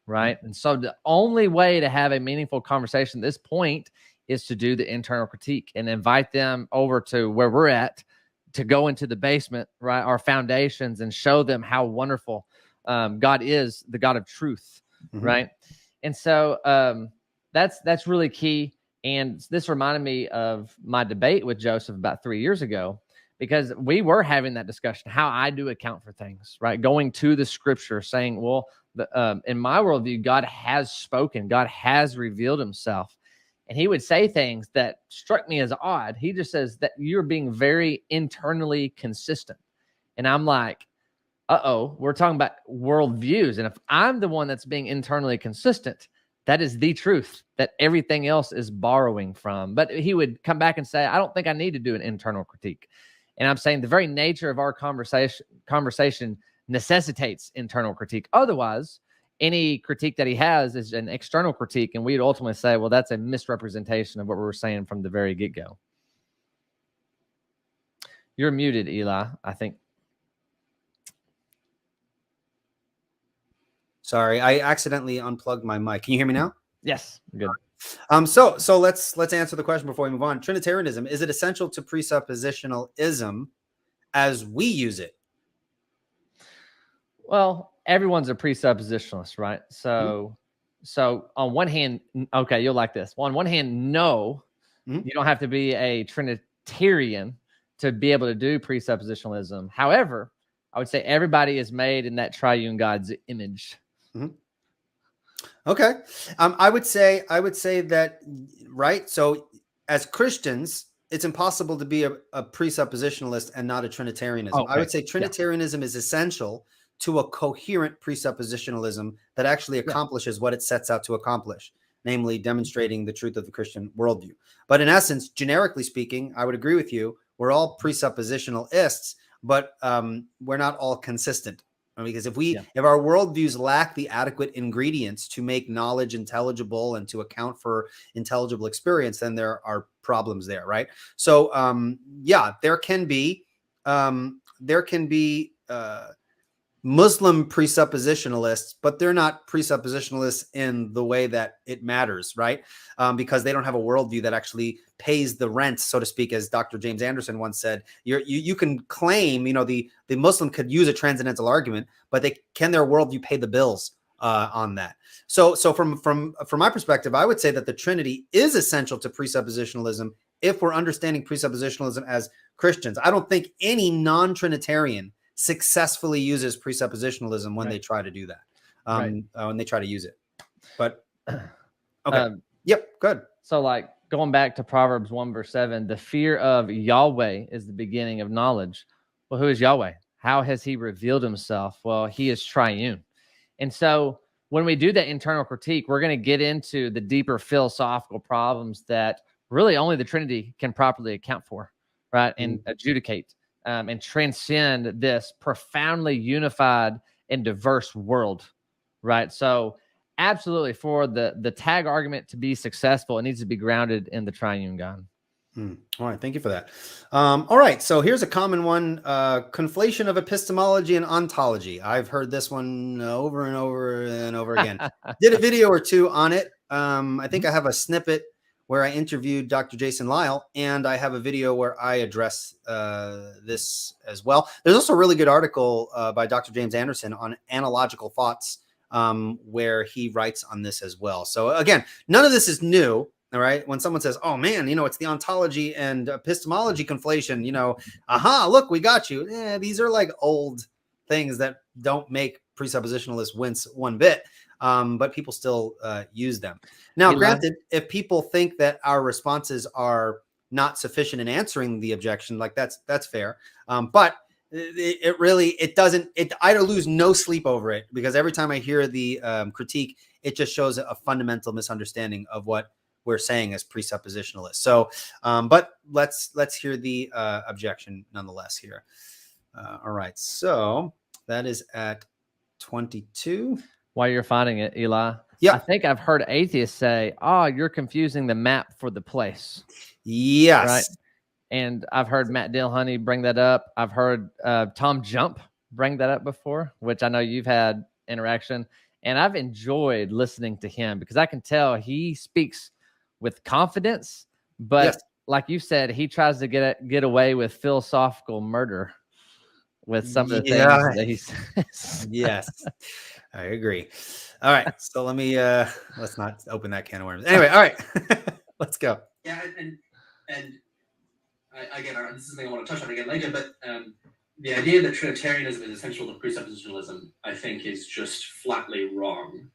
right? And so the only way to have a meaningful conversation at this point is to do the internal critique and invite them over to where we're at, to go into the basement, right, our foundations, and show them how wonderful God is, the God of truth, right? And so that's really key. And this reminded me of my debate with Joseph about 3 years ago, because we were having that discussion, how I do account for things, right? Going to the scripture, saying, well, in my worldview, God has spoken, God has revealed himself. And he would say things that struck me as odd. He just says that you're being very internally consistent. And I'm like, we're talking about worldviews. And if I'm the one that's being internally consistent, that is the truth that everything else is borrowing from. But he would come back and say, I don't think I need to do an internal critique. And I'm saying the very nature of our conversation necessitates internal critique. Otherwise, any critique that he has is an external critique, and we'd ultimately say, well, that's a misrepresentation of what we were saying from the very get-go. You're muted, Eli, I think. Sorry, I accidentally unplugged my mic. Can you hear me now? Yes, good. So let's answer the question before we move on. Trinitarianism, is it essential to presuppositionalism as we use it? Well, everyone's a presuppositionalist, right? So on one hand, okay, you'll like this. On one hand, no, you don't have to be a Trinitarian to be able to do presuppositionalism. However, I would say everybody is made in that triune God's image. Okay. I would say that, right? So as Christians, it's impossible to be a presuppositionalist and not a Trinitarianism. Okay. I would say Trinitarianism is essential to a coherent presuppositionalism that actually accomplishes what it sets out to accomplish, namely demonstrating the truth of the Christian worldview. But in essence, generically speaking, I would agree with you. We're all presuppositionalists, but we're not all consistent. Because if our worldviews lack the adequate ingredients to make knowledge intelligible and to account for intelligible experience, then there are problems there, right? So there can be Muslim presuppositionalists, but they're not presuppositionalists in the way that it matters, right? Because they don't have a worldview that actually pays the rent, so to speak, as Dr. James Anderson once said. You can claim, the Muslim could use a transcendental argument, but can their worldview pay the bills on that? So from my perspective, I would say that the Trinity is essential to presuppositionalism if we're understanding presuppositionalism as Christians. I don't think any non-Trinitarian successfully uses presuppositionalism when they try to do that, when they try to use it. But okay, good. So like going back to Proverbs 1 verse 7, the fear of Yahweh is the beginning of knowledge. Well, who is Yahweh? How has he revealed himself? Well, he is triune. And so when we do that internal critique, we're going to get into the deeper philosophical problems that really only the Trinity can properly account for, right? And adjudicate. And transcend this profoundly unified and diverse world, right? So absolutely, for the tag argument to be successful, it needs to be grounded in the triune God. All right, thank you for that. All right, so here's a common one, conflation of epistemology and ontology. I've heard this one over and over and over again. Did a video or two on it. I think I have a snippet where I interviewed Dr. Jason Lawal, and I have a video where I address this as well. There's also a really good article by Dr. James Anderson on analogical thoughts, where he writes on this as well. So again, none of this is new, all right? When someone says, oh man, it's the ontology and epistemology conflation, look, we got you. These are like old things that don't make presuppositionalists wince one bit. But people still use them. Now, granted, if people think that our responses are not sufficient in answering the objection, like that's fair. But I lose no sleep over it, because every time I hear the critique, it just shows a fundamental misunderstanding of what we're saying as presuppositionalists. So, but let's hear the objection nonetheless here. All right. So That is at 22. While you're finding it, Eli, Yeah. I think I've heard atheists say, "Oh, you're confusing the map for the place." Yes. Right. And I've heard Matt Dillahunty bring that up. I've heard Tom Jump bring that up before, which I know you've had interaction. And I've enjoyed listening to him because I can tell he speaks with confidence. But Yes. like you said, he tries to get away with philosophical murder with some of the things that he says. Yes, I agree. All right. So let's not open that can of worms. Anyway, all right. Let's go. Yeah, and again, this is something I want to touch on again later, but the idea that Trinitarianism is essential to presuppositionalism, I think, is just flatly wrong.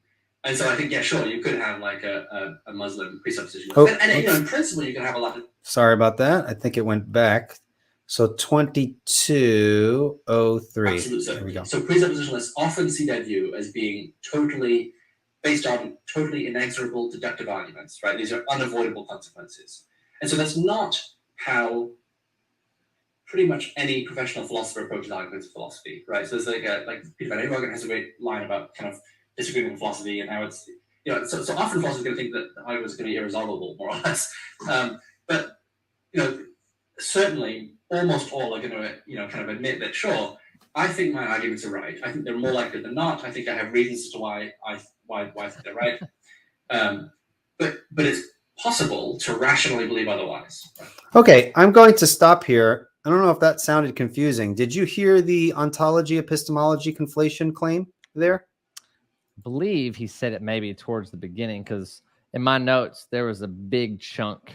And so I think, yeah, sure, you could have like a Muslim presuppositionalist. Oh, and in principle, you can have a lot of... Sorry about that. I think it went back. So 2203. Absolute certainty. There we go. So presuppositionalists often see their view as being totally based on totally inexorable deductive arguments, right? These are unavoidable consequences. And so that's not how pretty much any professional philosopher approaches arguments of philosophy, right? So there's like Peter Van Inwagen has a great line about kind of disagreeing with philosophy and how it's, so often philosophers are going to think that the argument is going to be irresolvable, more or less. But certainly almost all are going to, kind of admit that, sure, I think my arguments are right. I think they're more likely than not. I think I have reasons as to why I think they're right. But it's possible to rationally believe otherwise. Okay, I'm going to stop here. I don't know if that sounded confusing. Did you hear the ontology epistemology conflation claim there? I believe he said it maybe towards the beginning because in my notes there was a big chunk.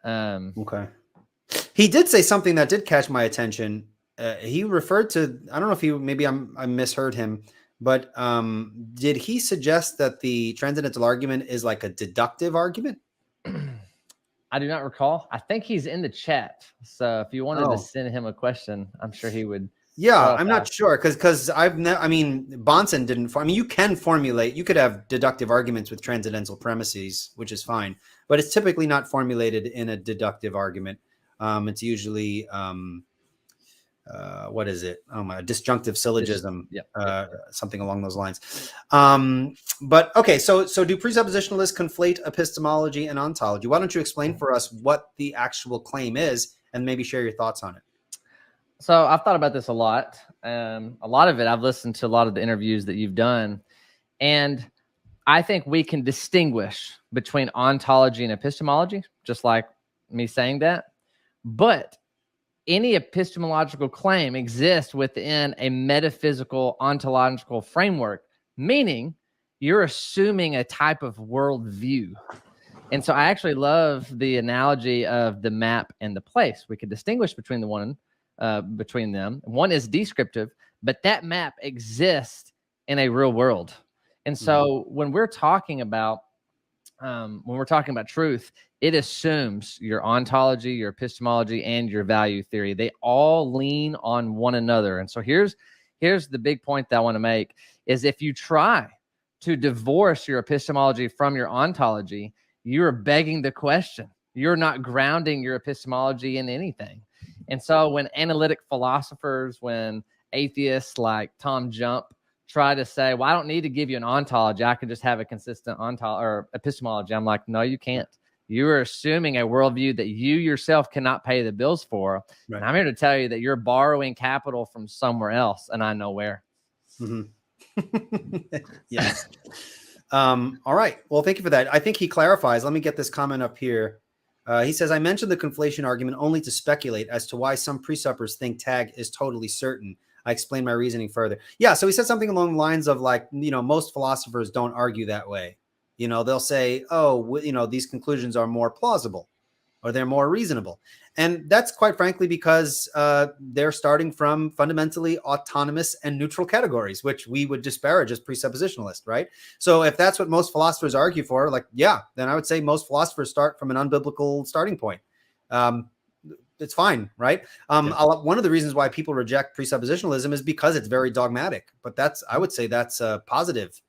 Okay. He did say something that did catch my attention. He referred to, I don't know if I misheard him, but did he suggest that the transcendental argument is like a deductive argument? I do not recall. I think he's in the chat. So if you wanted to send him a question, I'm sure he would. Yeah, I'm not sure because Bonson didn't. You can formulate. You could have deductive arguments with transcendental premises, which is fine, but it's typically not formulated in a deductive argument. It's usually what is it? Disjunctive syllogism, something along those lines. But okay, so do presuppositionalists conflate epistemology and ontology? Why don't you explain for us what the actual claim is and maybe share your thoughts on it? So I've thought about this a lot. A lot of it, I've listened to a lot of the interviews that you've done, and I think we can distinguish between ontology and epistemology, just like me saying that. But any epistemological claim exists within a metaphysical ontological framework, meaning you're assuming a type of worldview. And so I actually love the analogy of the map and the place. We could distinguish between between them. One is descriptive, but that map exists in a real world. And so when we're talking about truth, it assumes your ontology, your epistemology, and your value theory. They all lean on one another. And so here's the big point that I want to make is if you try to divorce your epistemology from your ontology, you're begging the question. You're not grounding your epistemology in anything. And so when analytic philosophers, when atheists like Tom Jump try to say, well, I don't need to give you an ontology, I can just have a consistent or epistemology. I'm like, no, you can't. You are assuming a worldview that you yourself cannot pay the bills for. Right. And I'm here to tell you that you're borrowing capital from somewhere else, and I know where. Mm-hmm. Yes. All right. Well, thank you for that. I think he clarifies. Let me get this comment up here. He says, I mentioned the conflation argument only to speculate as to why some presuppers think tag is totally certain. I explained my reasoning further. Yeah, so he said something along the lines of like, most philosophers don't argue that way. They'll say, these conclusions are more plausible or they're more reasonable. And that's quite frankly because they're starting from fundamentally autonomous and neutral categories, which we would disparage as presuppositionalist, right? So if that's what most philosophers argue for, then I would say most philosophers start from an unbiblical starting point. It's fine, right? One of the reasons why people reject presuppositionalism is because it's very dogmatic, but I would say that's positive,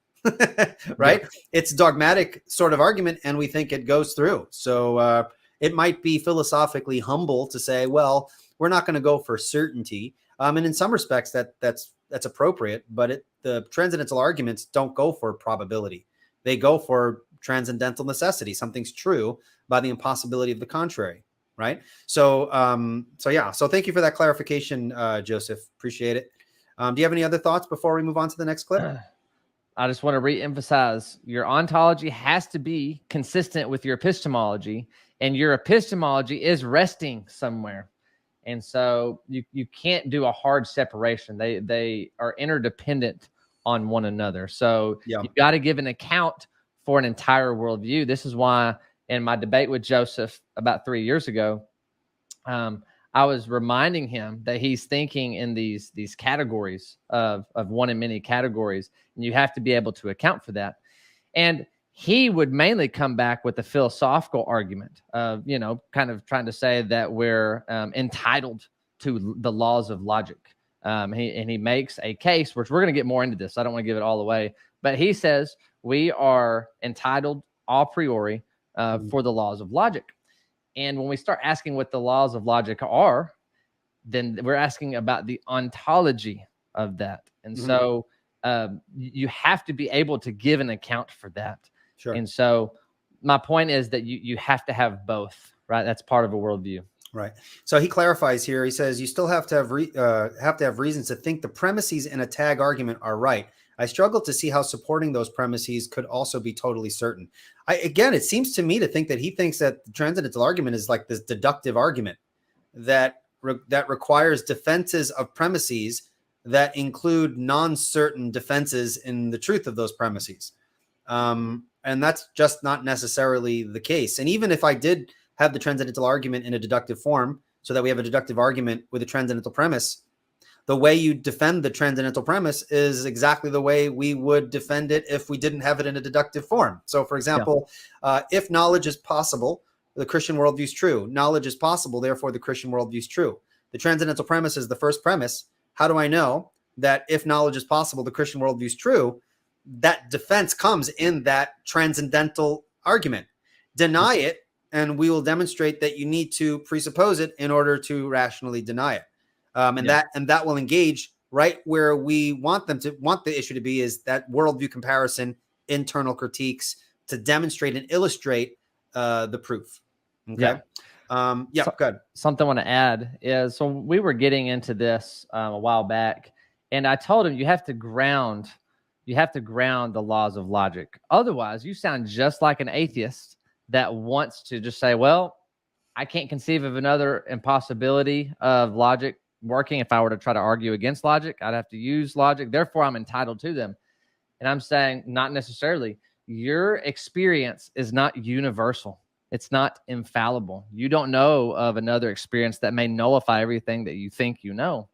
right? Yeah. It's a dogmatic sort of argument and we think it goes through. So it might be philosophically humble to say, well, we're not going to go for certainty. And in some respects, that's that's appropriate, but the transcendental arguments don't go for probability. They go for transcendental necessity. Something's true by the impossibility of the contrary, right? So yeah. So thank you for that clarification, Joseph. Appreciate it. Do you have any other thoughts before we move on to the next clip? I just want to re-emphasize your ontology has to be consistent with your epistemology, and your epistemology is resting somewhere. And so you can't do a hard separation. They are interdependent on one another. So you've got to give an account for an entire worldview. This is why in my debate with Joseph about 3 years ago, I was reminding him that he's thinking in these categories of one in many categories, and you have to be able to account for that. And he would mainly come back with a philosophical argument of, kind of trying to say that we're entitled to the laws of logic. He makes a case, which we're going to get more into this. I don't want to give it all away, but he says we are entitled a priori for the laws of logic. And when we start asking what the laws of logic are, then we're asking about the ontology of that. And so you have to be able to give an account for that. Sure. And so my point is that you have to have both, right? That's part of a worldview. Right. So he clarifies here. He says you still have to have reasons to think the premises in a tag argument are right. I struggle to see how supporting those premises could also be totally certain. Again, it seems to me to think that he thinks that the transcendental argument is like this deductive argument that requires defenses of premises that include non-certain defenses in the truth of those premises. And that's just not necessarily the case. And even if I did have the transcendental argument in a deductive form, so that we have a deductive argument with a transcendental premise, the way you defend the transcendental premise is exactly the way we would defend it if we didn't have it in a deductive form. So, for example, if knowledge is possible, the Christian worldview is true. Knowledge is possible, therefore the Christian worldview is true. The transcendental premise is the first premise. How do I know that if knowledge is possible, the Christian worldview is true? That defense comes in that transcendental argument. Deny it, and we will demonstrate that you need to presuppose it in order to rationally deny it. That will engage right where we want the issue to be, is that worldview comparison, internal critiques to demonstrate and illustrate the proof. Okay. Good. Something I want to add is, so we were getting into this a while back, and I told him you have to ground the laws of logic. Otherwise, you sound just like an atheist that wants to just say, well, I can't conceive of another impossibility of logic working. If I were to try to argue against logic, I'd have to use logic. Therefore, I'm entitled to them. And I'm saying not necessarily. Your experience is not universal. It's not infallible. You don't know of another experience that may nullify everything that you think you know.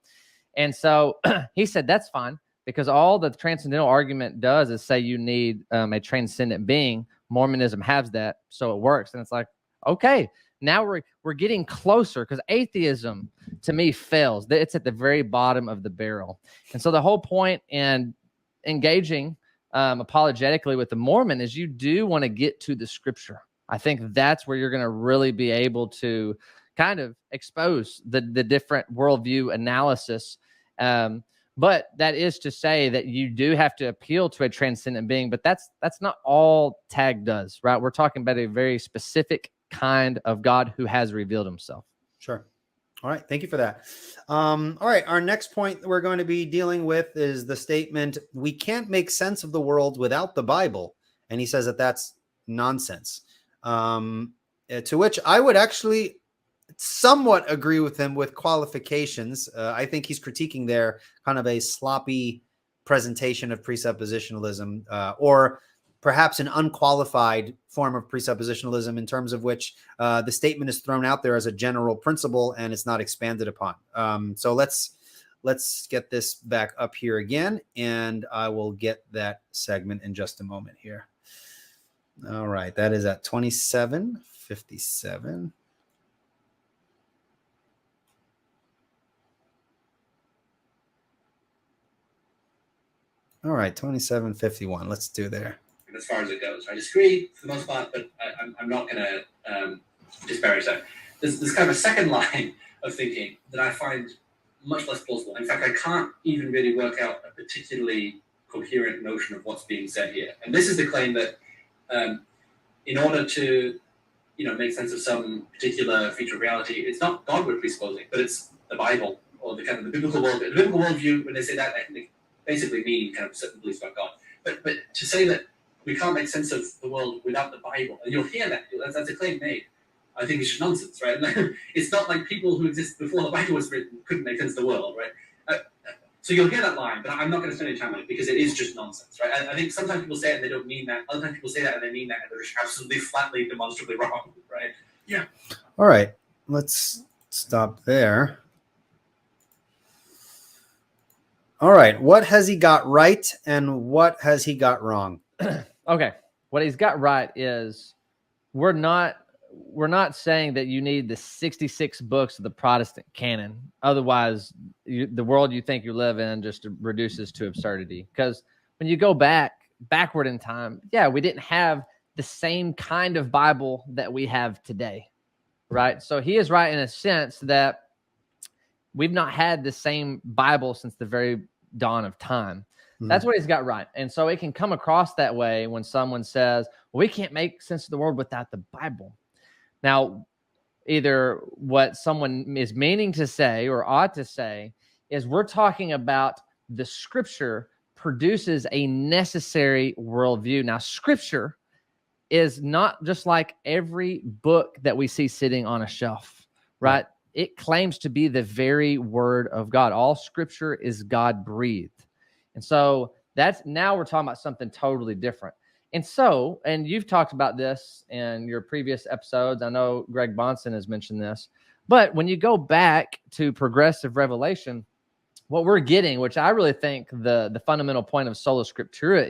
And so he said, that's fine, because all the transcendental argument does is say you need a transcendent being. Mormonism has that, so it works. And it's like, okay, now we're getting closer, because atheism to me fails. It's at the very bottom of the barrel. And so the whole point in engaging apologetically with the Mormon is you do want to get to the scripture. I think that's where you're going to really be able to kind of expose the different worldview analysis. But that is to say that you do have to appeal to a transcendent being, but that's not all tag does, right? We're talking about a very specific kind of God who has revealed himself. Sure. All right. Thank you for that. All right. Our next point we're going to be dealing with is the statement, we can't make sense of the world without the Bible. And he says that that's nonsense. To which I would actually somewhat agree with him with qualifications. I think he's critiquing there kind of a sloppy presentation of presuppositionalism, or perhaps an unqualified form of presuppositionalism, in terms of which the statement is thrown out there as a general principle and it's not expanded upon. So let's get this back up here again, and I will get that segment in just a moment here. All right, that is at 27:57. All right, 27:51. Let's do there. As far as it goes, I disagree for the most part, but I'm not going to disparage that. There's kind of a second line of thinking that I find much less plausible. In fact, I can't even really work out a particularly coherent notion of what's being said here. And this is the claim that in order to make sense of some particular feature of reality, it's not God we're presupposing, but it's the Bible or the kind of the biblical worldview. The biblical worldview, when they say that, they basically mean kind of certain beliefs about God. But to say that we can't make sense of the world without the Bible, and you'll hear that, that's a claim made. I think it's just nonsense, right? It's not like people who existed before the Bible was written couldn't make sense of the world, right? So you'll hear that line, but I'm not going to spend any time on it because it is just nonsense, right? I think sometimes people say it and they don't mean that. Other times people say that and they mean that, and they're just absolutely flatly, demonstrably wrong, right? Yeah. All right, let's stop there. All right, what has he got right and what has he got wrong? Okay, what he's got right is we're not saying that you need the 66 books of the Protestant canon. Otherwise, the world you think you live in just reduces to absurdity. Because when you go backward in time, yeah, we didn't have the same kind of Bible that we have today, right? So he is right in a sense that we've not had the same Bible since the very dawn of time. That's what he's got right. And so it can come across that way when someone says, well, we can't make sense of the world without the Bible. Now, either what someone is meaning to say or ought to say is we're talking about the Scripture produces a necessary worldview. Now, Scripture is not just like every book that we see sitting on a shelf, right? It claims to be the very Word of God. All Scripture is God-breathed. And so now we're talking about something totally different. And you've talked about this in your previous episodes. I know Greg Bonson has mentioned this. But when you go back to progressive revelation, what we're getting, which I really think the fundamental point of sola scriptura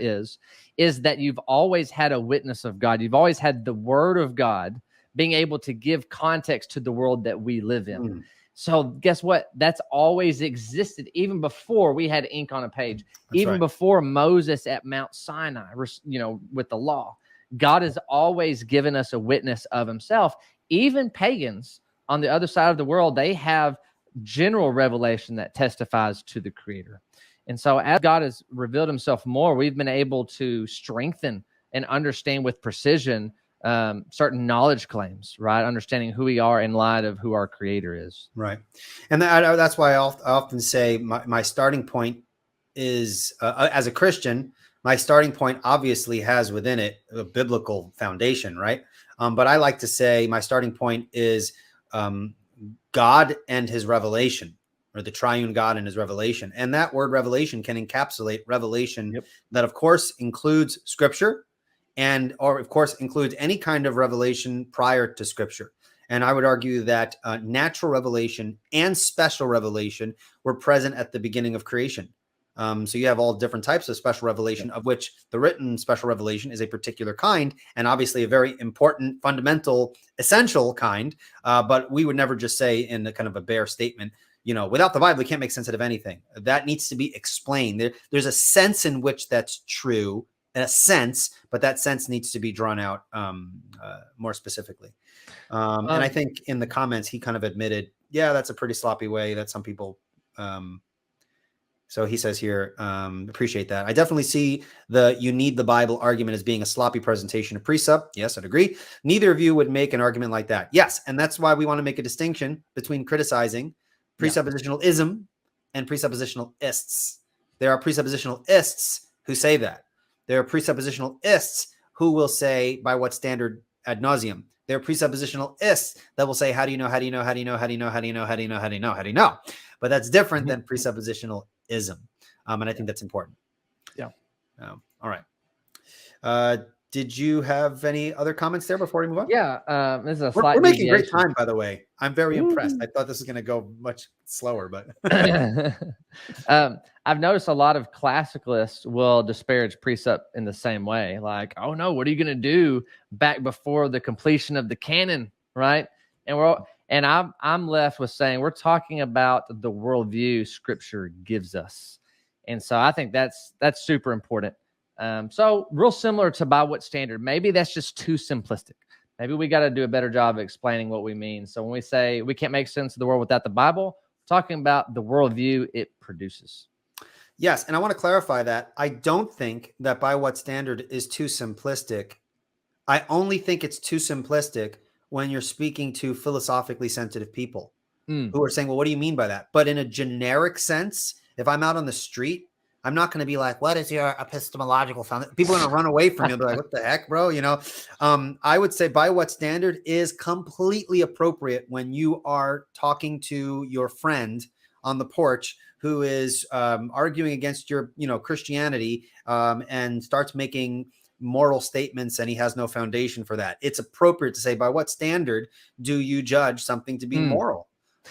is that you've always had a witness of God. You've always had the Word of God being able to give context to the world that we live in. So guess what? That's always existed even before we had ink on a page, before Moses at Mount Sinai, with the law. God has always given us a witness of himself. Even pagans on the other side of the world, they have general revelation that testifies to the Creator. And so as God has revealed himself more, we've been able to strengthen and understand with precision certain knowledge claims, right? Understanding who we are in light of who our Creator is. Right. And that's why I often say my starting point is, as a Christian, my starting point obviously has within it a biblical foundation, right? But I like to say my starting point is God and his revelation, or the triune God and his revelation. And that word revelation can encapsulate revelation that, of course, includes Scripture, or of course includes any kind of revelation prior to Scripture. And I would argue that natural revelation and special revelation were present at the beginning of creation. So you have all different types of special revelation, of which the written special revelation is a particular kind, and obviously a very important, fundamental, essential kind. But we would never just say in a kind of a bare statement, without the Bible, we can't make sense of anything. That needs to be explained. There's a sense in which that's true, in a sense, but that sense needs to be drawn out more specifically. And I think in the comments, he kind of admitted, yeah, that's a pretty sloppy way that some people. So he says here, appreciate that. I definitely see you need the Bible argument as being a sloppy presentation of precept. Yes, I'd agree. Neither of you would make an argument like that. Yes, and that's why we want to make a distinction between criticizing presuppositionalism and presuppositionalists. There are presuppositionalists who say that. There are presuppositionalists who will say, by what standard ad nauseum. There are presuppositionalists that will say, how do you know, how do you know, how do you know, how do you know, how do you know, how do you know, how do you know, how do you know? But that's different than presuppositionalism. And I think that's important. Yeah. All right. Did you have any other comments there before we move on? Yeah. This is a slight We're making great deviation. time, by the way. I'm very impressed. I thought this was going to go much slower, but I've noticed a lot of classicalists will disparage precept in the same way. Like, oh no, what are you going to do back before the completion of the canon, right? And I'm left with saying we're talking about the worldview Scripture gives us, and so I think that's super important. So real similar to by what standard? Maybe that's just too simplistic. Maybe we got to do a better job of explaining what we mean. So when we say we can't make sense of the world without the Bible, talking about the worldview it produces. Yes, and I want to clarify that I don't think that by what standard is too simplistic. I only think it's too simplistic when you're speaking to philosophically sensitive people who are saying, well, what do you mean by that? But in a generic sense, if I'm out on the street, I'm not going to be like, what is your epistemological foundation? People are going to run away from you and be like, what the heck, bro? I would say by what standard is completely appropriate when you are talking to your friend on the porch who is arguing against your, Christianity and starts making moral statements and he has no foundation for that. It's appropriate to say, by what standard do you judge something to be moral?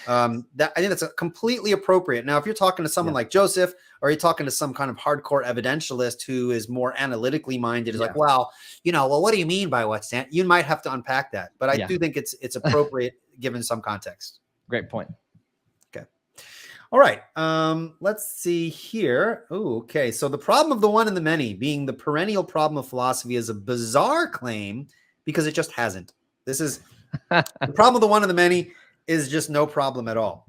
I think that's completely appropriate. Now, if you're talking to someone like Joseph, or you're talking to some kind of hardcore evidentialist who is more analytically minded, is like, well, what do you mean by what standard? You might have to unpack that, but I do think it's appropriate given some context. Great point. Okay. All right. Let's see here. Okay. So the problem of the one and the many being the perennial problem of philosophy is a bizarre claim because it just hasn't. This is the problem of the one and the many is just no problem at all.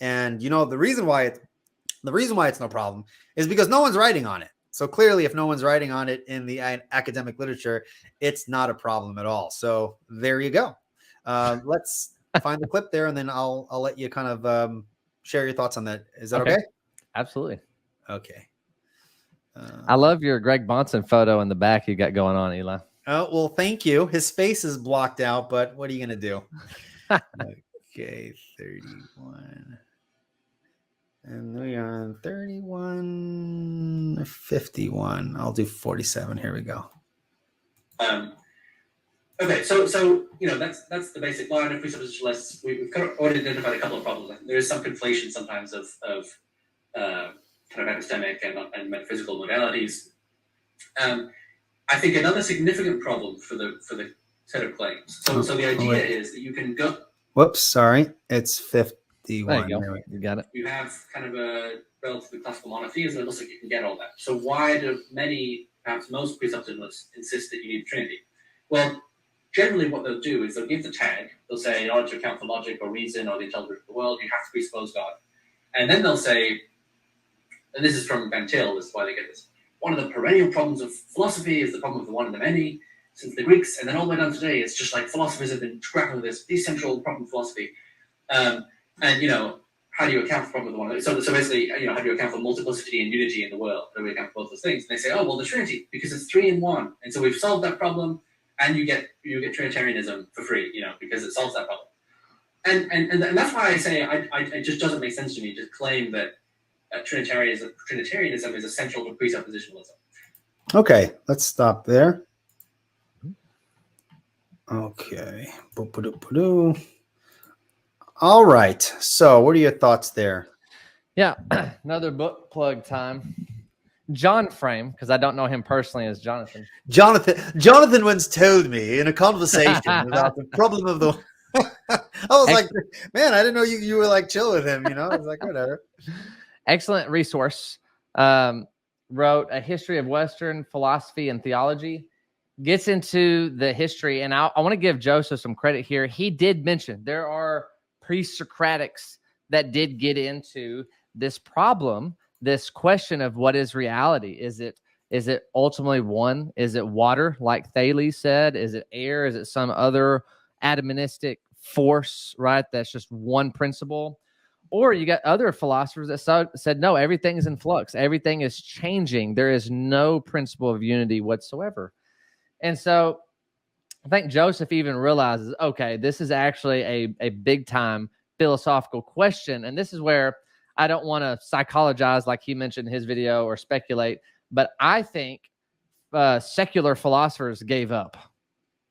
And the reason why it's no problem is because no one's writing on it. So clearly, if no one's writing on it in the academic literature, it's not a problem at all. So there you go. Let's find the clip there, and then I'll let you kind of share your thoughts on that. Is that okay? Absolutely. Okay. I love your Greg Bonson photo in the back you got going on, Eli. Oh, well, thank you. His face is blocked out, but what are you going to do? Okay, 31. And we are on 31, 51. I'll do 47. Here we go. Okay, so that's the basic line of presuppositionalists. We've kind of already identified a couple of problems. There is some conflation sometimes of kind of epistemic and metaphysical modalities. I think another significant problem for the set of claims. So the idea is that you can go. Whoops, sorry, it's 51. There you go. You got it. You have kind of a relatively classical monotheism. It looks like you can get all that. So why do many, perhaps most presuppositionalists insist that you need Trinity? Well, generally what they'll do is they'll give the tag. They'll say, in order to account for logic or reason or the intelligence of the world, you have to presuppose God. And then they'll say, and this is from Van Til, this is why they get this, one of the perennial problems of philosophy is the problem of the one and the many. Since the Greeks, and then all the way down today, it's just like philosophers have been grappling with this central problem of philosophy. And, how do you account for the problem of the one? So basically, how do you account for multiplicity and unity in the world? How do we account for both those things? And they say, oh, well, the Trinity, because it's 3 in 1. And so we've solved that problem, and you get Trinitarianism for free, because it solves that problem. And that's why I say it just doesn't make sense to me to claim that Trinitarianism is essential to presuppositionalism. Okay, let's stop there. Okay. All right. So what are your thoughts there? Yeah. Another book plug time. John Frame, because I don't know him personally as Jonathan. Jonathan once told me in a conversation about the problem of the... I was like, man, I didn't know you were like chill with him, I was like, whatever. Excellent resource. Wrote A History of Western Philosophy and Theology. Gets into the history, and I want to give Joseph some credit here. He did mention there are pre-Socratics that did get into this problem, this question of what is reality. Is it ultimately one? Is it water, like Thales said? Is it air? Is it some other atomistic force, right? That's just one principle. Or you got other philosophers that said, no, everything is in flux. Everything is changing. There is no principle of unity whatsoever. And so I think Joseph even realizes, okay, this is actually a big-time philosophical question. And this is where I don't want to psychologize like he mentioned in his video or speculate, but I think secular philosophers gave up,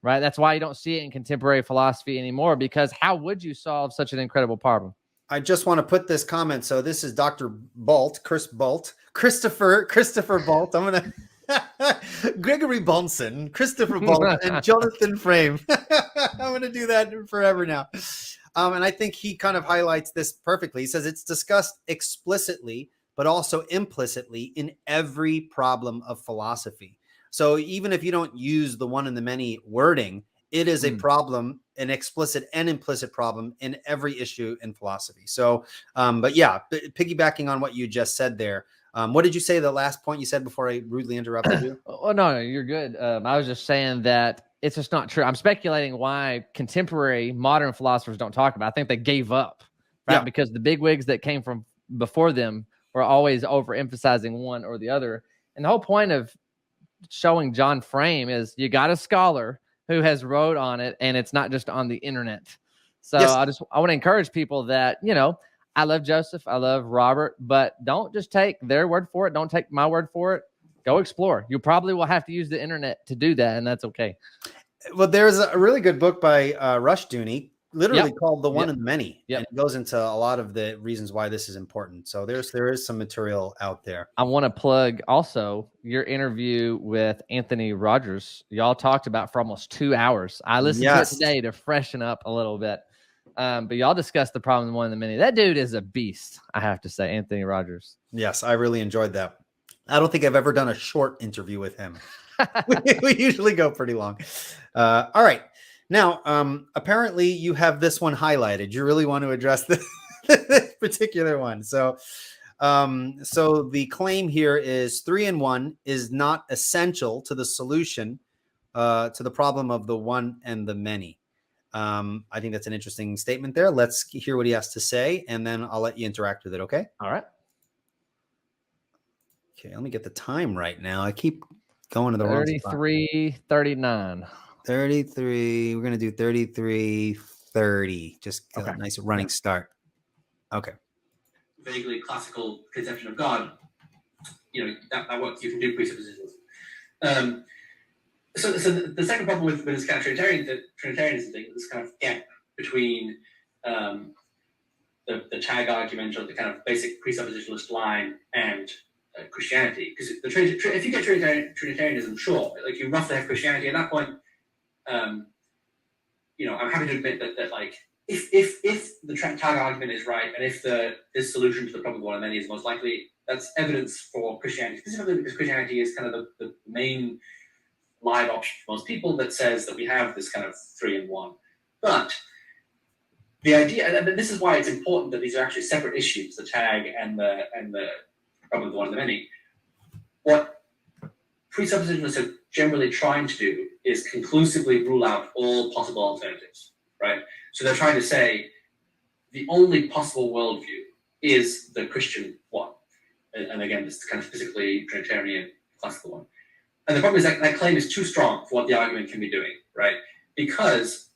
right? That's why you don't see it in contemporary philosophy anymore, because how would you solve such an incredible problem? I just want to put this comment. So this is Dr. Bolt, Christopher Bolt. I'm going to... Gregory Bonson, Christopher Bolt, and Jonathan Frame. I'm going to do that forever now. And I think he kind of highlights this perfectly. He says it's discussed explicitly, but also implicitly in every problem of philosophy. So even if you don't use the one and the many wording, it is a problem an explicit and implicit problem in every issue in philosophy. So, but yeah, piggybacking on what you just said there, what did you say the last point you said before I rudely interrupted you? Oh, no, you're good. I was just saying that it's just not true. I'm speculating why contemporary modern philosophers don't talk about it. I think they gave up, right? Yeah. Because the bigwigs that came from before them were always overemphasizing one or the other. And the whole point of showing John Frame is you got a scholar who has wrote on it, and it's not just on the internet. So Yes. I want to encourage people that, I love Joseph, I love Robert, but don't just take their word for it. Don't take my word for it. Go explore. You probably will have to use the internet to do that, and that's okay. Well, there's a really good book by Rushdoony, literally called "The One Yep. and the Many," Yep. and it goes into a lot of the reasons why this is important. So there is some material out there. I want to plug also your interview with Anthony Rogers. Y'all talked about for almost 2 hours. I listened to it today to freshen up a little bit. But y'all discussed the problem one of the many. That dude is a beast, I have to say, Anthony Rogers. Yes, I really enjoyed that. I don't think I've ever done a short interview with him. we usually go pretty long. All right. Now, apparently you have this one highlighted. You really want to address this particular one. So the claim here is 3 in 1 is not essential to the solution to the problem of the one and the many. I think that's an interesting statement there. Let's hear what he has to say, and then I'll let you interact with it. Okay. All right. Okay. Let me get the time right now. I keep going to the wrong spot. 33:39. 33. We're going to do 33:30. Just a nice running start. Okay. Vaguely classical conception of God, that works. You can do presuppositionalism. So the second problem with this kind of Trinitarianism thing, this kind of gap between the tag argument or the kind of basic presuppositionalist line and Christianity, because if you get Trinitarianism, sure, like you roughly have Christianity at that point. I'm happy to admit that like if the tag argument is right, and if this solution to the problem of one and many is most likely, that's evidence for Christianity, specifically because Christianity is kind of the main live option for most people that says that we have this kind of 3 in 1. But the idea, and this is why it's important that these are actually separate issues, the tag and the problem of the one and the many. What presuppositionalists are generally trying to do is conclusively rule out all possible alternatives, right? So they're trying to say the only possible worldview is the Christian one. And again, this kind of physically Trinitarian classical one. And the problem is that claim is too strong for what the argument can be doing, right? Because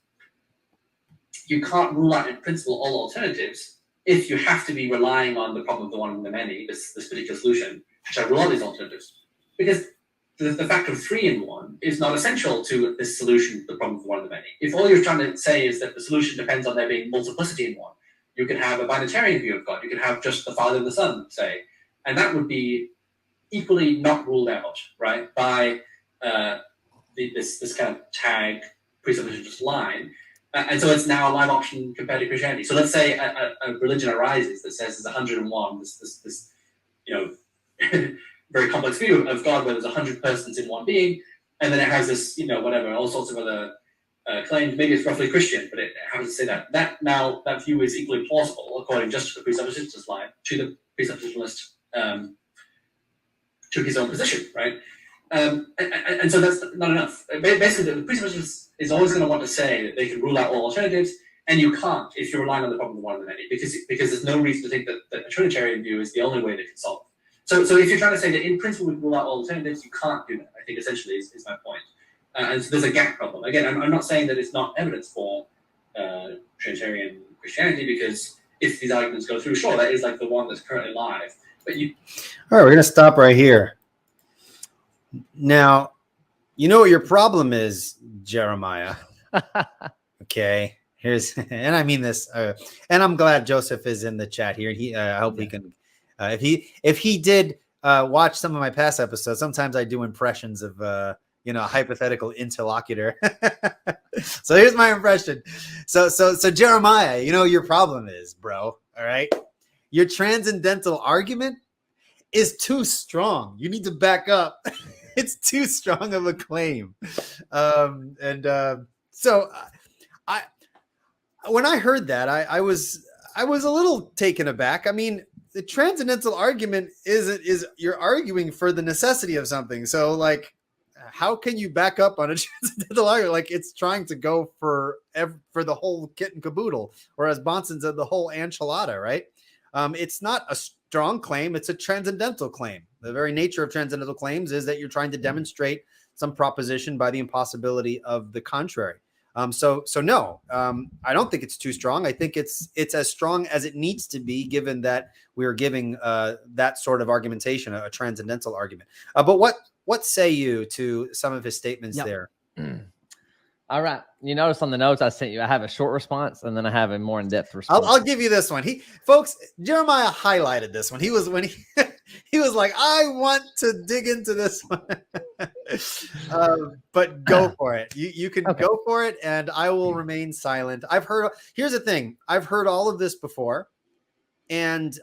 you can't rule out in principle all alternatives if you have to be relying on the problem of the one and the many, this particular solution, to rule out these alternatives. Because the fact of 3 in 1 is not essential to this solution to the problem of the one and the many. If all you're trying to say is that the solution depends on there being multiplicity in 1, you could have a binitarian view of God. You could have just the Father and the Son, say. And that would be equally not ruled out, right, by this kind of tag presuppositionalist line. And so it's now a live option compared to Christianity. So let's say a religion arises that says there's 101, this very complex view of God where there's 100 persons in one being, and then it has this, all sorts of other claims. Maybe it's roughly Christian, but it happens to say that view is equally plausible according just to the presuppositionalist line, to the presuppositionalist took his own position, right? And so that's not enough. Basically, the presuppositionalist is always going to want to say that they can rule out all alternatives, and you can't if you're relying on the problem of the one and the many, because there's no reason to think that a Trinitarian view is the only way they can solve. So if you're trying to say that in principle we rule out all alternatives, you can't do that. I think essentially is my point. And so there's a gap problem. Again, I'm not saying that it's not evidence for Trinitarian Christianity, because if these arguments go through, sure, that is like the one that's currently live. But all right, we're going to stop right here. Now, you know what your problem is, Jeremiah. Okay, and I mean this, and I'm glad Joseph is in the chat here. I hope he can. If he did watch some of my past episodes, sometimes I do impressions of a hypothetical interlocutor. So here's my impression. So Jeremiah, your problem is, bro. All right, your transcendental argument is too strong. You need to back up. It's too strong of a claim. So When I heard that, I was a little taken aback. I mean, the transcendental argument is you're arguing for the necessity of something. So like, how can you back up on a transcendental argument? Like it's trying to go for the whole kit and caboodle, or as Bonson said, the whole enchilada, right? It's not a strong claim. It's a transcendental claim. The very nature of transcendental claims is that you're trying to demonstrate some proposition by the impossibility of the contrary. So no, I don't think it's too strong. I think it's as strong as it needs to be, given that we're giving that sort of argumentation a transcendental argument. But what say you to some of his statements there? All right. You notice on the notes I sent you, I have a short response and then I have a more in-depth response. I'll give you this one. Folks, Jeremiah highlighted this one. He was like, I want to dig into this one. But go for it. You can go for it, and I will remain silent. Here's the thing. I've heard all of this before, and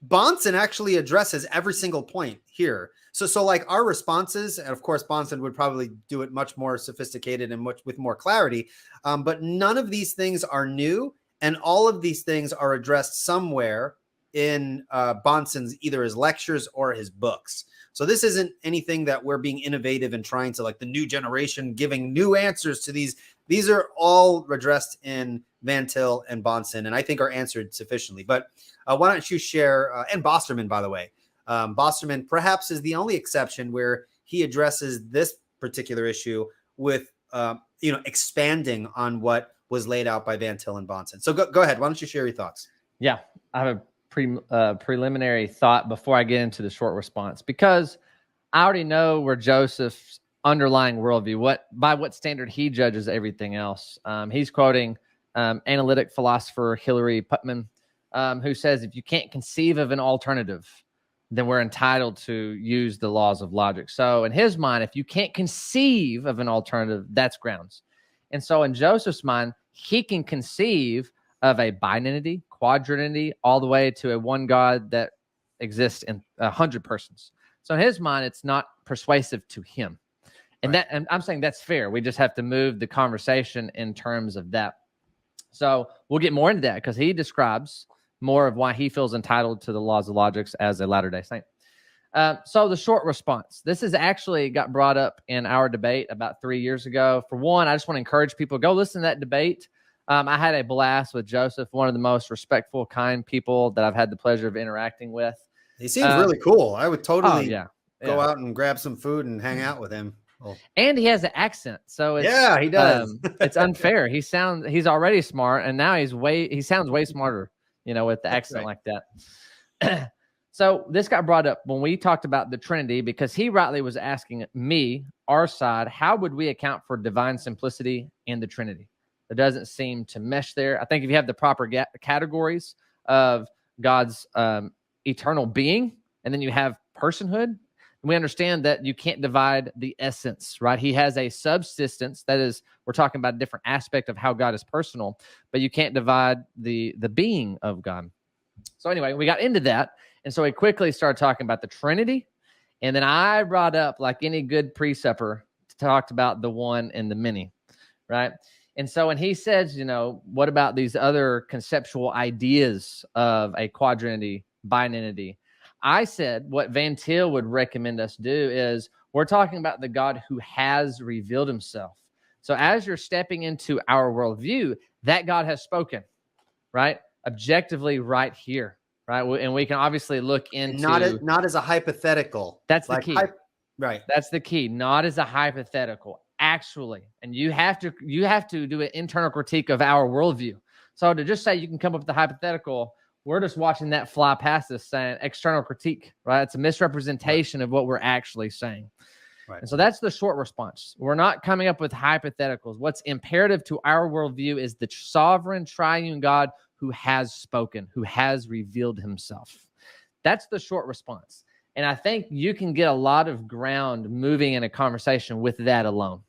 Bonson actually addresses every single point here. So like our responses, and of course Bonson would probably do it much more sophisticated and with more clarity, but none of these things are new, and all of these things are addressed somewhere in Bonson's either his lectures or his books. So this isn't anything that we're being innovative and trying to, like, the new generation giving new answers to these. These are all addressed in Van Til and Bonson, and I think are answered sufficiently. But why don't you share, and Bosterman, by the way. Bosterman perhaps is the only exception where he addresses this particular issue with, expanding on what was laid out by Van Til and Bonson. So go ahead. Why don't you share your thoughts? Yeah, I have a preliminary thought before I get into the short response, because I already know where Joseph's underlying worldview, by what standard he judges everything else. He's quoting analytic philosopher Hilary Putnam, who says, if you can't conceive of an alternative, then we're entitled to use the laws of logic. So in his mind, if you can't conceive of an alternative, that's grounds. And so in Joseph's mind, he can conceive of a binity, quadrinity, all the way to a one God that exists in 100 persons. So in his mind, it's not persuasive to him. And and I'm saying that's fair. We just have to move the conversation in terms of that. So we'll get more into that, because he describes more of why he feels entitled to the laws of logics as a Latter-day Saint. So the short response. This has actually got brought up in our debate about 3 years ago. For one, I just want to encourage people, go listen to that debate. I had a blast with Joseph, one of the most respectful, kind people that I've had the pleasure of interacting with. He seems really cool. I would totally go out and grab some food and hang out with him. Oh. And he has an accent, so it's, he does. It's unfair. He's already smart, and now he sounds way smarter, with the accent like that. So this got brought up when we talked about the Trinity, because he rightly was asking me, our side, how would we account for divine simplicity and the Trinity? It doesn't seem to mesh there. I think if you have the proper categories of God's eternal being, and then you have personhood, we understand that you can't divide the essence, right? He has a subsistence. That is, we're talking about a different aspect of how God is personal, but you can't divide the being of God. So anyway, we got into that. And so we quickly started talking about the Trinity. And then I brought up, like any good preceptor, talked about the one and the many, right? And so when he says, what about these other conceptual ideas of a quadrinity, binity? I said what Van Til would recommend us do is we're talking about the God who has revealed himself. So as you're stepping into our worldview, that God has spoken, right? Objectively right here, right? And we can obviously look into... Not as a hypothetical. That's the key. Right. That's the key. Not as a hypothetical, actually. And you have to do an internal critique of our worldview. So to just say you can come up with the hypothetical... We're just watching that fly past us, saying external critique, right? It's a misrepresentation of what we're actually saying. Right. And so that's the short response. We're not coming up with hypotheticals. What's imperative to our worldview is the sovereign triune God who has spoken, who has revealed himself. That's the short response. And I think you can get a lot of ground moving in a conversation with that alone.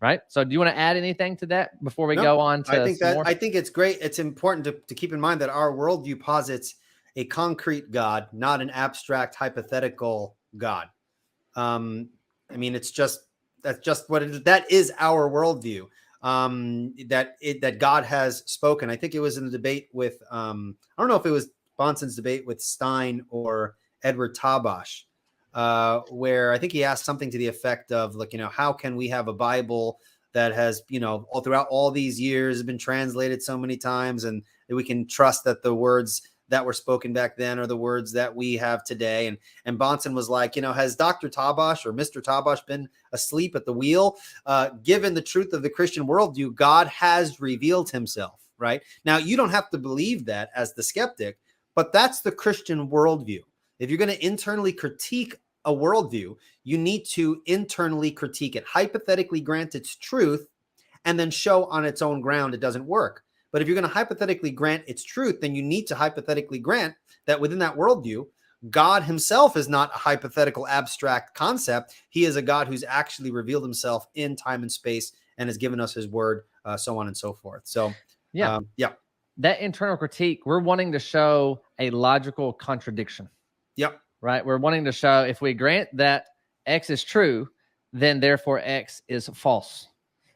Right. So do you want to add anything to that before we go on to I think it's great. It's important to keep in mind that our worldview posits a concrete God, not an abstract hypothetical God. That's just what it is. That is our worldview. that God has spoken. I think it was in the debate with I don't know if it was Bonson's debate with Stein or Edward Tabash, where I think he asked something to the effect of, like, how can we have a Bible that has, all throughout all these years has been translated so many times, and that we can trust that the words that were spoken back then are the words that we have today. And Bonson was like, has Dr. Tabash or Mr. Tabash been asleep at the wheel? Given the truth of the Christian worldview, God has revealed himself, right? Now, you don't have to believe that as the skeptic, but that's the Christian worldview. If you're going to internally critique a worldview, you need to internally critique it, hypothetically grant its truth, and then show on its own ground it doesn't work. But if you're going to hypothetically grant its truth, then you need to hypothetically grant that within that worldview, God himself is not a hypothetical abstract concept. He is a God who's actually revealed himself in time and space and has given us his word, so on and so forth. So, yeah. That internal critique, we're wanting to show a logical contradiction. Yep. Right? We're wanting to show if we grant that X is true, then therefore X is false.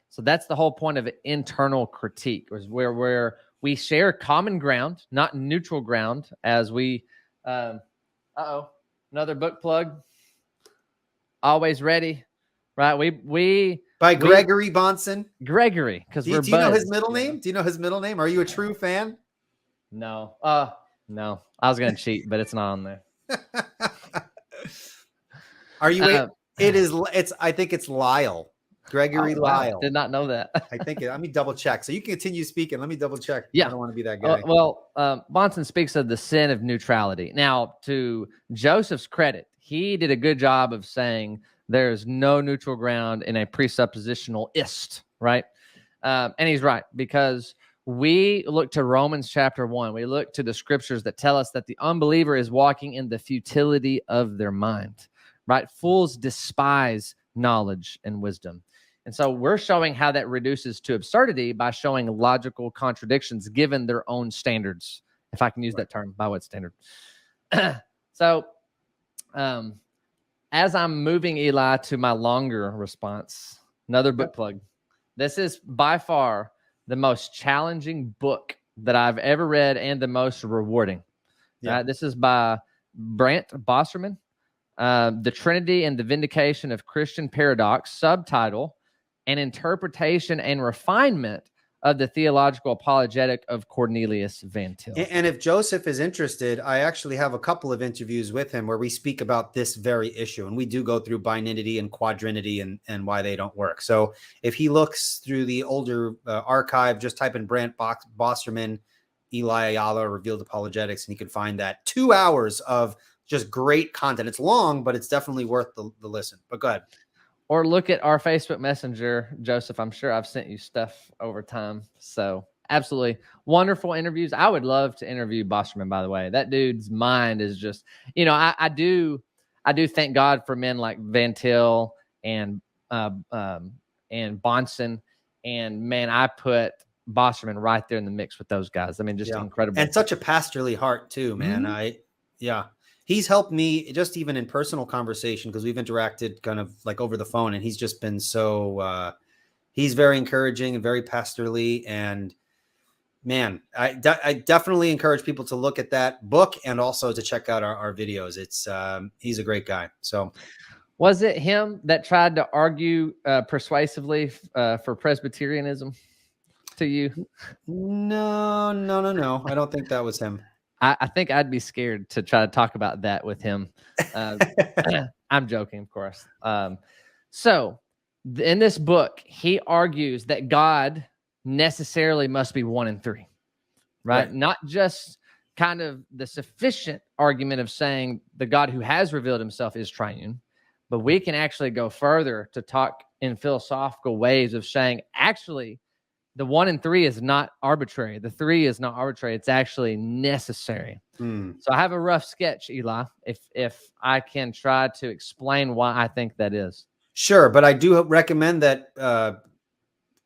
So that's the whole point of internal critique, is where we share common ground, not neutral ground, as we, another book plug, Always Ready, right? We by Gregory Bonson. Gregory, because we're do you know his middle name? Do you know his middle name? Are you a true fan? No. No. I was going to cheat, but it's not on there. Are you? I think it's Lyle. Gregory Lyle. Did not know that. I think let me double check. So you can continue speaking. Let me double check. Yeah. I don't want to be that guy. Bonson speaks of the sin of neutrality. Now, to Joseph's credit, he did a good job of saying there's no neutral ground in a presuppositionalist, right? And he's right, because we look to Romans chapter 1. We look to the scriptures that tell us that the unbeliever is walking in the futility of their mind, right? Fools despise knowledge and wisdom. And so we're showing how that reduces to absurdity by showing logical contradictions given their own standards, if I can use that term. By what standard? So as I'm moving, Eli, to my longer response, another book plug. This is by far the most challenging book that I've ever read and the most rewarding. Yeah. This is by Brant Bosserman, The Trinity and the Vindication of Christian Paradox, subtitle, An Interpretation and Refinement of the Theological Apologetic of Cornelius Van Til. And if Joseph is interested, I actually have a couple of interviews with him where we speak about this very issue. And we do go through binitity and quadrinity and why they don't work. So if he looks through the older archive, just type in Brant Bosserman, Eli Ayala, Revealed Apologetics, and you can find that 2 hours of just great content. It's long, but it's definitely worth the listen. But go ahead. Or look at our Facebook Messenger, Joseph. I'm sure I've sent you stuff over time. So absolutely wonderful interviews. I would love to interview Bosserman, by the way. That dude's mind is just, I do thank God for men like Van Til and Bonson. And man, I put Bosserman right there in the mix with those guys. I mean, just incredible. And such a pastorly heart too, man. Mm-hmm. He's helped me just even in personal conversation, because we've interacted kind of like over the phone, and he's just been so, he's very encouraging and very pastorly. And man, I definitely encourage people to look at that book and also to check out our videos. It's, he's a great guy. So was it him that tried to argue persuasively for Presbyterianism to you? No. I don't think that was him. I think I'd be scared to try to talk about that with him. I'm joking, of course. So in this book, he argues that God necessarily must be 1 and 3, right? Not just kind of the sufficient argument of saying the God who has revealed himself is triune, but we can actually go further to talk in philosophical ways of saying, actually, the 1 and 3 is not arbitrary. The 3 is not arbitrary. It's actually necessary. So I have a rough sketch, Eli, if I can try to explain why I think that is. Sure, but I do recommend that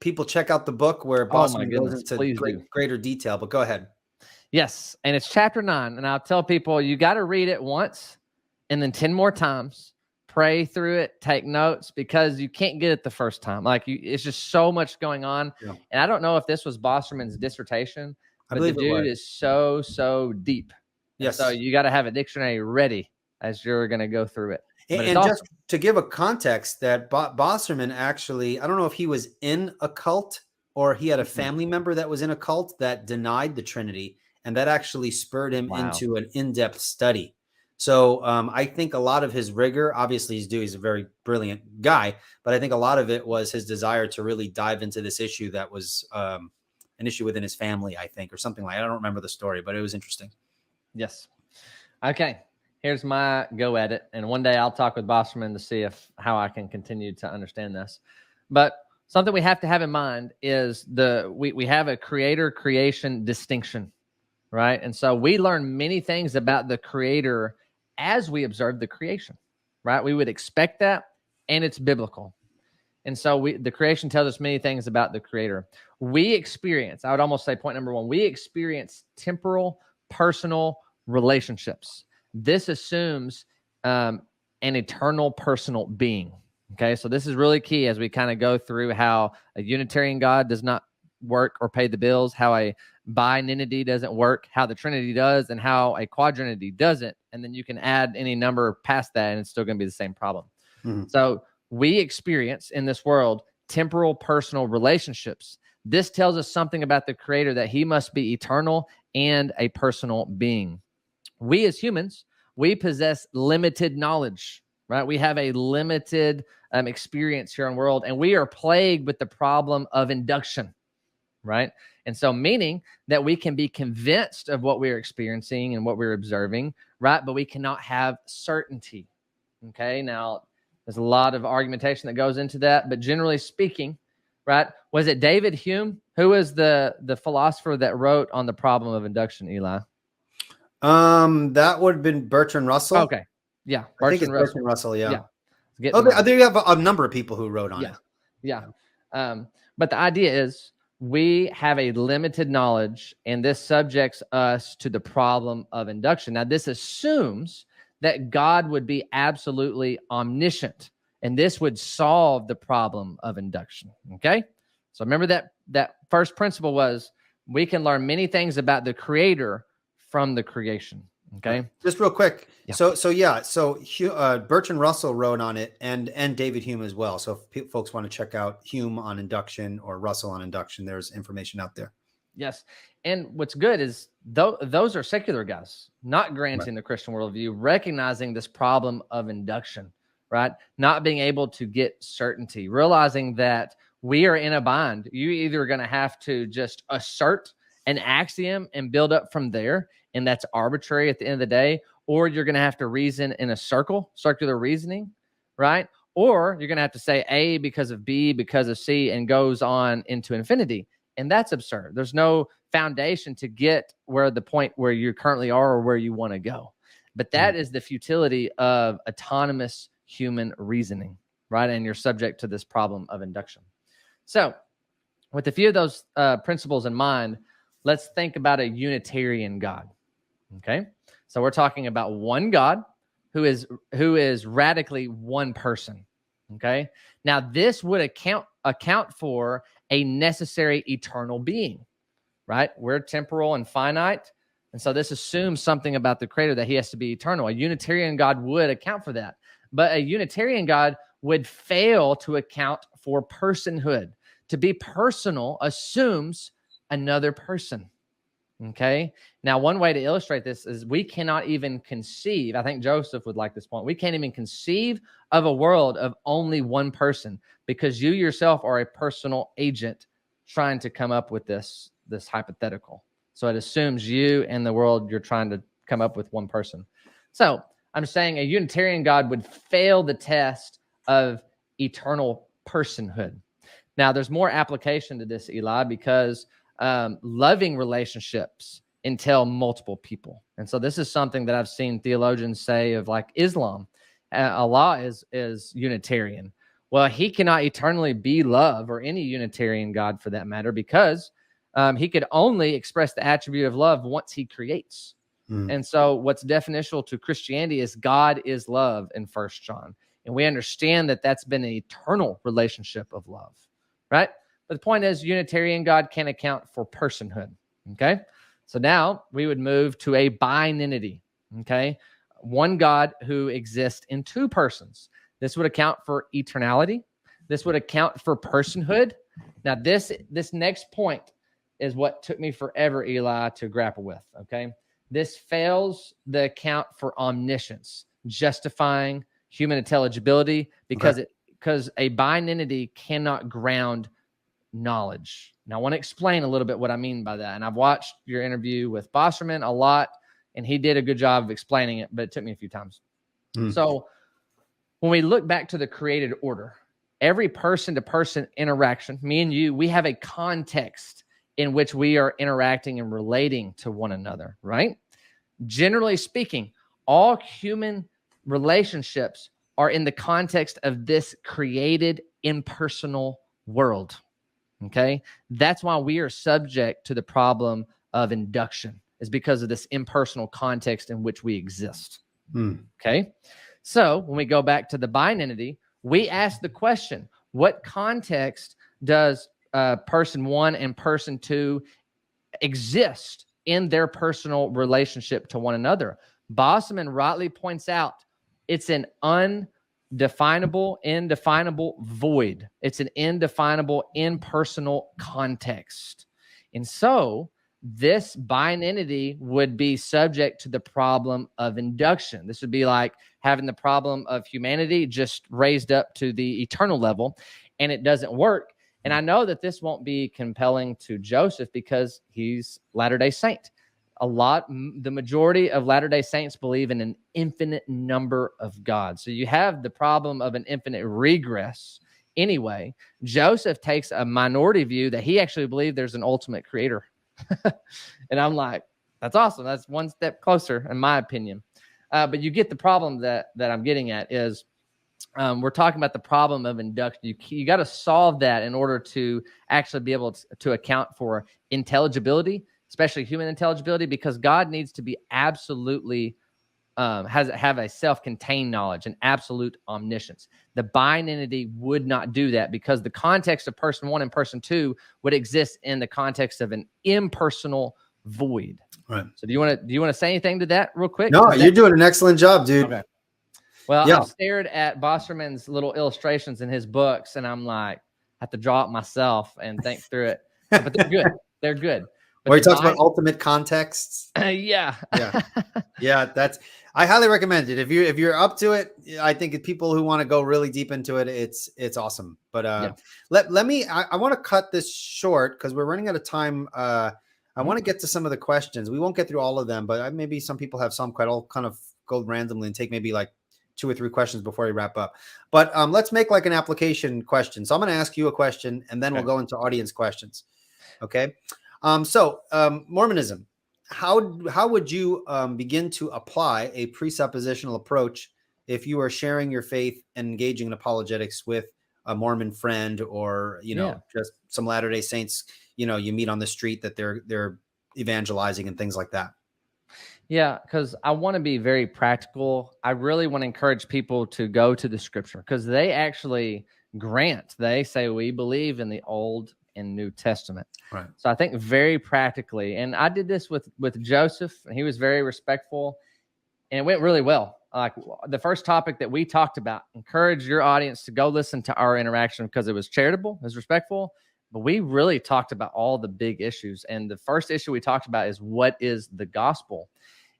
people check out the book where Bosserman goes into greater detail. But go ahead. Yes, and it's chapter 9. And I'll tell people, you got to read it once and then 10 more times pray through it, take notes, because you can't get it the first time. Like it's just so much going on. Yeah. And I don't know if this was Bosserman's dissertation, I but the believe it dude was. is so deep. And Yes. so you got to have a dictionary ready as you're going to go through it. But And it's awesome. just to give a context, that Bosserman actually, I don't know if he was in a cult or he had a family member that was in a cult that denied the Trinity, and that actually spurred him into an in-depth study. So I think a lot of his rigor, obviously he's a very brilliant guy, but I think a lot of it was his desire to really dive into this issue that was an issue within his family, I think, or something like that. I don't remember the story, but it was interesting. Yes. Okay. Here's my go at it. And one day I'll talk with Bosserman to see how I can continue to understand this. But something we have to have in mind is we have a creator-creation distinction, right? And so we learn many things about the creator as we observe the creation, right? We would expect that, and it's biblical. And so the creation tells us many things about the creator. We experience, I would almost say point number one, we experience temporal, personal relationships. This assumes an eternal personal being. Okay, so this is really key as we kind of go through how a Unitarian God does not work or pay the bills, how a binitity doesn't work, how the Trinity does, and how a quadrinity doesn't. And then you can add any number past that, and it's still going to be the same problem. Mm-hmm. So we experience in this world temporal personal relationships. This tells us something about the creator, that he must be eternal and a personal being. We as humans, we possess limited knowledge, right? We have a limited experience here in the world, and we are plagued with the problem of induction, right? And so meaning that we can be convinced of what we're experiencing and what we're observing, right? But we cannot have certainty, okay? Now, there's a lot of argumentation that goes into that, but generally speaking, right? Was it David Hume? Who was the philosopher that wrote on the problem of induction, Eli? That would have been Bertrand Russell. Okay. Yeah. Bertrand Russell. Yeah. There you have a number of people who wrote on it. Yeah. But the idea is we have a limited knowledge, and this subjects us to the problem of induction. Now, this assumes that God would be absolutely omniscient, and this would solve the problem of induction. Okay. So remember that first principle was we can learn many things about the creator from the creation. Okay. Just real quick. Yeah. So Bertrand Russell wrote on it, and David Hume as well. So if folks want to check out Hume on induction or Russell on induction, there's information out there. Yes. And what's good is those are secular guys, not granting the Christian worldview, recognizing this problem of induction, right? Not being able to get certainty, realizing that we are in a bind. You either are going to have to just assert an axiom and build up from there, and that's arbitrary at the end of the day, or you're going to have to reason in a circular reasoning, right? Or you're going to have to say A because of B because of C, and goes on into infinity. And that's absurd. There's no foundation to get where the point where you currently are or where you want to go. But that is the futility of autonomous human reasoning, right? And you're subject to this problem of induction. So with a few of those principles in mind, let's think about a Unitarian God. Okay. So we're talking about one God who is radically one person. Okay. Now this would account for a necessary eternal being, right? We're temporal and finite. And so this assumes something about the creator, that he has to be eternal. A Unitarian God would account for that. But a Unitarian God would fail to account for personhood. To be personal assumes another person. Okay. Now, one way to illustrate this is we cannot even conceive. I think Joseph would like this point. We can't even conceive of a world of only one person, because you yourself are a personal agent trying to come up with this hypothetical. So it assumes you and the world you're trying to come up with one person. So I'm saying a Unitarian God would fail the test of eternal personhood. Now, there's more application to this, Eli, because loving relationships entail multiple people. And so this is something that I've seen theologians say of like Islam. Allah is Unitarian. Well, he cannot eternally be love, or any Unitarian God for that matter, because he could only express the attribute of love once he creates. And so what's definitional to Christianity is God is love in 1 John. And we understand that that's been an eternal relationship of love, right? But the point is, Unitarian God can't account for personhood, okay? So now we would move to a binity, okay? One God who exists in two persons. This would account for eternality. This would account for personhood. Now, this next point is what took me forever, Eli, to grapple with, okay? This fails the account for omniscience, justifying human intelligibility, because a binity cannot ground knowledge. Now, I want to explain a little bit what I mean by that. And I've watched your interview with Bosserman a lot, and he did a good job of explaining it, but it took me a few times. So when we look back to the created order, every person-to-person interaction, me and you, we have a context in which we are interacting and relating to one another, right? Generally speaking, all human relationships are in the context of this created impersonal world. Okay, that's why we are subject to the problem of induction, is because of this impersonal context in which we exist. Okay, so when we go back to the binity, we ask the question, what context does person one and person two exist in their personal relationship to one another? Bosserman rightly points out it's an indefinable void. It's an indefinable, impersonal context. And so this binity would be subject to the problem of induction. This would be like having the problem of humanity just raised up to the eternal level, and it doesn't work. And I know that this won't be compelling to Joseph because he's Latter-day Saint. The majority of Latter-day Saints believe in an infinite number of gods. So you have the problem of an infinite regress. Anyway, Joseph takes a minority view that he actually believes there's an ultimate creator. And I'm like, that's awesome. That's one step closer, in my opinion. But you get the problem that I'm getting at is we're talking about the problem of induction. You got to solve that in order to actually be able to account for intelligibility, especially human intelligibility, because God needs to be absolutely have a self-contained knowledge and absolute omniscience. The binity would not do that because the context of person one and person two would exist in the context of an impersonal void. Right. So do you want to say anything to that real quick? No, you're doing an excellent job, dude. Okay. Well, Yeah. I've stared at Bosserman's little illustrations in his books, and I'm like, I have to draw it myself and think through it. But they're good. They're good. But Where he talks about ultimate contexts. Yeah. I highly recommend it. If you're up to it, I think people who want to go really deep into it, it's awesome. But let me. I want to cut this short because we're running out of time. I want to get to some of the questions. We won't get through all of them, but maybe some people have some. I'll kind of go randomly and take maybe like 2 or 3 questions before we wrap up. But let's make like an application question. So I'm going to ask you a question, and then we'll go into audience questions. Okay. So Mormonism, how would you begin to apply a presuppositional approach if you are sharing your faith and engaging in apologetics with a Mormon friend or, just some Latter-day Saints, you meet on the street that they're evangelizing and things like that? Yeah, because I want to be very practical. I really want to encourage people to go to the scripture because they actually they say we believe in the Old and New Testament. Right. So I think very practically, and I did this with Joseph, and he was very respectful, and it went really well. Like the first topic that we talked about, encourage your audience to go listen to our interaction because it was charitable, it was respectful, but we really talked about all the big issues. And the first issue we talked about is what is the gospel?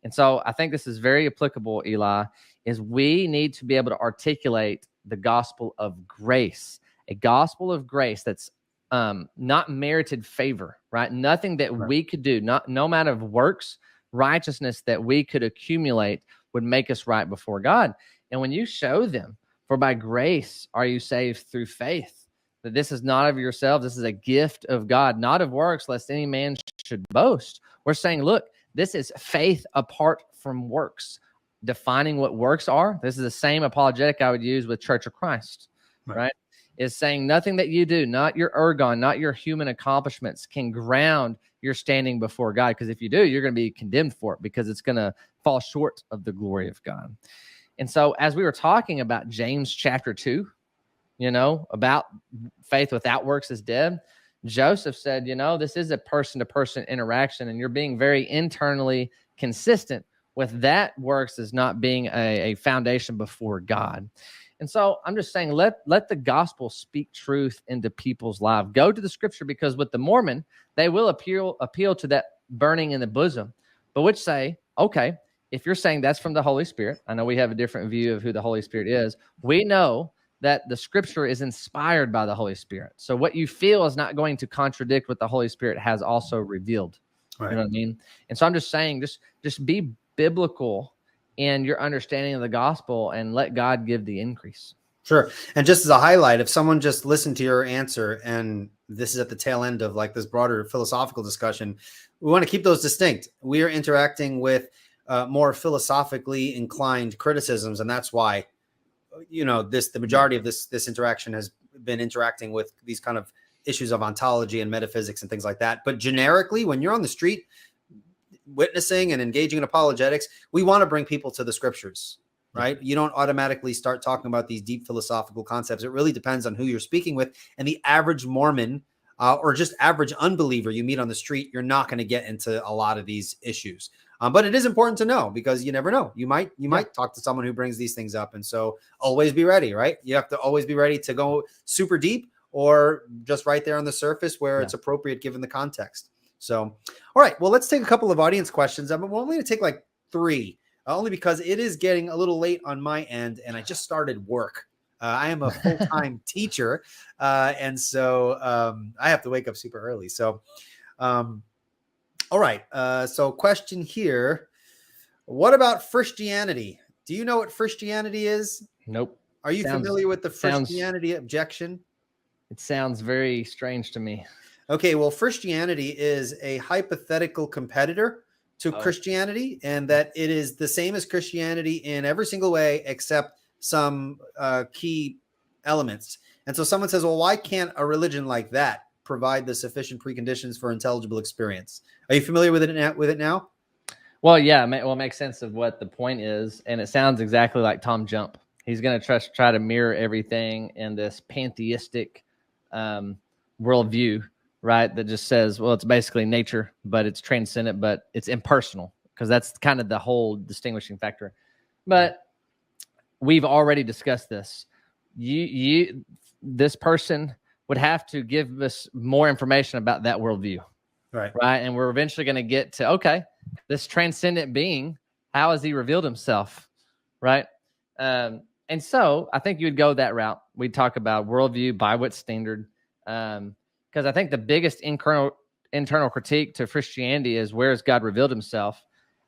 And so I think this is very applicable, Eli, is we need to be able to articulate the gospel of grace, a gospel of grace that's not merited favor, right? Nothing that we could do, no amount of works, righteousness that we could accumulate would make us right before God. And when you show them, for by grace are you saved through faith, that this is not of yourselves, this is a gift of God, not of works, lest any man should boast. We're saying, look, this is faith apart from works. Defining what works are, this is the same apologetic I would use with Church of Christ, right? Is saying nothing that you do, not your ergon, not your human accomplishments, can ground your standing before God. Because if you do, you're going to be condemned for it because it's going to fall short of the glory of God. And so as we were talking about James chapter 2, about faith without works is dead, Joseph said, this is a person-to-person interaction, and you're being very internally consistent with that works as not being a foundation before God. And so I'm just saying, let the gospel speak truth into people's lives. Go to the scripture, because with the Mormon, they will appeal to that burning in the bosom, but which say, okay, if you're saying that's from the Holy Spirit, I know we have a different view of who the Holy Spirit is. We know that the scripture is inspired by the Holy Spirit. So what you feel is not going to contradict what the Holy Spirit has also revealed. Right. You know what I mean? And so I'm just saying, just be biblical in your understanding of the gospel and let God give the increase. Sure. And just as a highlight, if someone just listened to your answer, and this is at the tail end of like this broader philosophical discussion, we want to keep those distinct. We are interacting with more philosophically inclined criticisms, and that's why the majority of this interaction has been interacting with these kind of issues of ontology and metaphysics and things like that. But generically, when you're on the street witnessing and engaging in apologetics, we want to bring people to the scriptures, right? You don't automatically start talking about these deep philosophical concepts. It really depends on who you're speaking with. And the average Mormon or just average unbeliever you meet on the street, you're not going to get into a lot of these issues. But it is important to know, because you never know. You might talk to someone who brings these things up. And so always be ready, right? You have to always be ready to go super deep or just right there on the surface where it's appropriate given the context. So, all right, well, let's take a couple of audience questions. I'm only going to take like 3, only because it is getting a little late on my end, and I just started work. I am a full-time teacher, and so I have to wake up super early. So, all right. So question here. What about Christianity? Do you know what Christianity is? Nope. Are you familiar with the Christianity objection? It sounds very strange to me. Okay. Well, Christianity is a hypothetical competitor to Christianity, and that it is the same as Christianity in every single way except some key elements. And so someone says, well, why can't a religion like that provide the sufficient preconditions for intelligible experience? Are you familiar with it now? Well, yeah. Well, it makes sense of what the point is, and it sounds exactly like Tom Jump. He's going to try to mirror everything in this pantheistic worldview, right? That just says, well, it's basically nature, but it's transcendent, but it's impersonal, because that's kind of the whole distinguishing factor. But we've already discussed this. This person would have to give us more information about that worldview. Right. And we're eventually going to get to, okay, this transcendent being, how has he revealed himself? Right. And so I think you would go that route. We'd talk about worldview by what standard? Because I think the biggest internal critique to Christianity is, where has God revealed himself?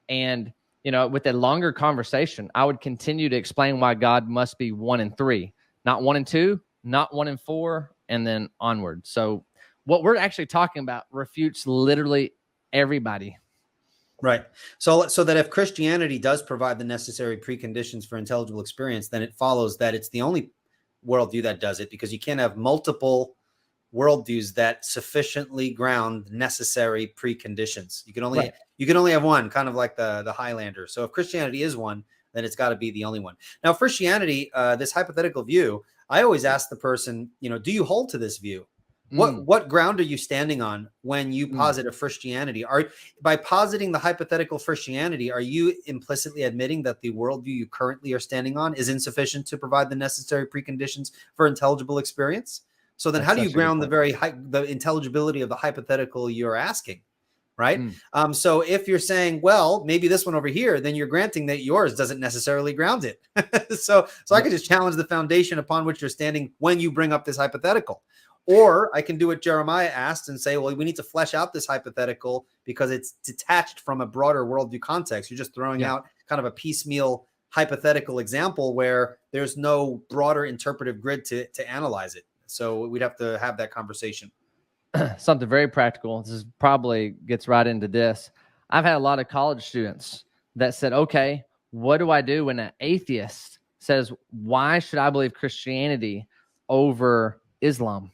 And, with a longer conversation, I would continue to explain why God must be 1 and 3, not 1 and 2, not 1 and 4, and then onward. So what we're actually talking about refutes literally everybody. Right. So that if Christianity does provide the necessary preconditions for intelligible experience, then it follows that it's the only worldview that does it, because you can't have multiple worldviews that sufficiently ground necessary preconditions. You can only have one, kind of like the Highlander. So if Christianity is one, then it's got to be the only one. Now, Christianity, this hypothetical view, I always ask the person, do you hold to this view? What ground are you standing on when you posit a Christianity? By positing the hypothetical Christianity, are you implicitly admitting that the worldview you currently are standing on is insufficient to provide the necessary preconditions for intelligible experience? So then, how do you ground the intelligibility of the hypothetical you're asking? Right. So if you're saying, well, maybe this one over here, then you're granting that yours doesn't necessarily ground it. so I could just challenge the foundation upon which you're standing when you bring up this hypothetical. Or I can do what Jeremiah asked and say, well, we need to flesh out this hypothetical because it's detached from a broader worldview context. You're just throwing out kind of a piecemeal hypothetical example where there's no broader interpretive grid to analyze it. So we'd have to have that conversation. Something very practical. This probably gets right into this. I've had a lot of college students that said, okay, what do I do when an atheist says, why should I believe Christianity over Islam?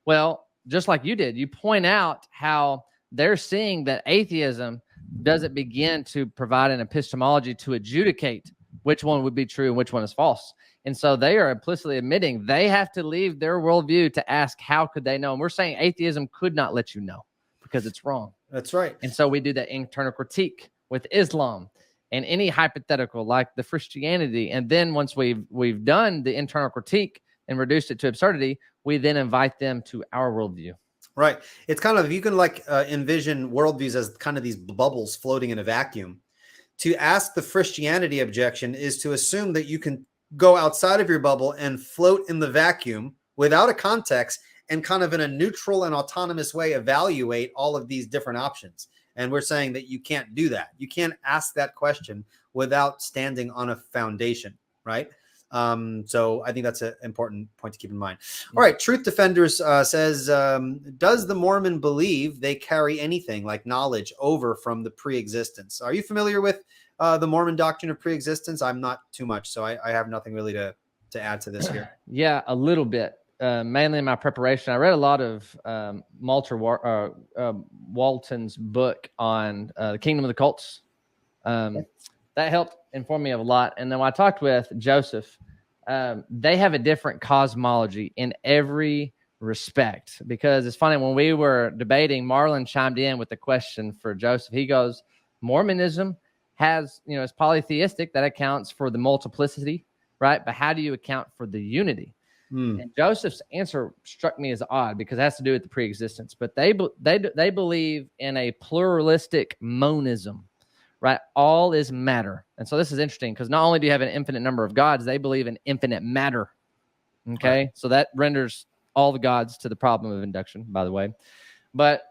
Well, just like you did, you point out how they're seeing that atheism doesn't begin to provide an epistemology to adjudicate which one would be true and which one is false. And so they are implicitly admitting they have to leave their worldview to ask, how could they know? And we're saying atheism could not let you know because it's wrong. That's right. And so we do that internal critique with Islam and any hypothetical like the Christianity. And then once we've done the internal critique and reduced it to absurdity, we then invite them to our worldview. Right. It's kind of, you can envision worldviews as kind of these bubbles floating in a vacuum. To ask the Christianity objection is to assume that you can go outside of your bubble and float in the vacuum without a context and kind of in a neutral and autonomous way evaluate all of these different options. And we're saying that you can't do that. You can't ask that question without standing on a foundation, right? So I think that's an important point to keep in mind. All right. Truth Defenders says, does the Mormon believe they carry anything like knowledge over from the pre-existence? Are you familiar with the Mormon doctrine of pre-existence? I'm not too much, so I have nothing really to add to this here. Yeah, a little bit. Mainly in my preparation, I read a lot of Walton's book on the Kingdom of the Cults. That helped inform me of a lot. And then when I talked with Joseph, they have a different cosmology in every respect. Because it's funny, when we were debating, Marlon chimed in with the question for Joseph. He goes, Mormonism has, it's polytheistic. That accounts for the multiplicity, right? But how do you account for the unity? And Joseph's answer struck me as odd because it has to do with the pre-existence. But they believe in a pluralistic monism, right? All is matter. And so this is interesting because not only do you have an infinite number of gods, they believe in infinite matter. Okay. Right. So that renders all the gods to the problem of induction, by the way. But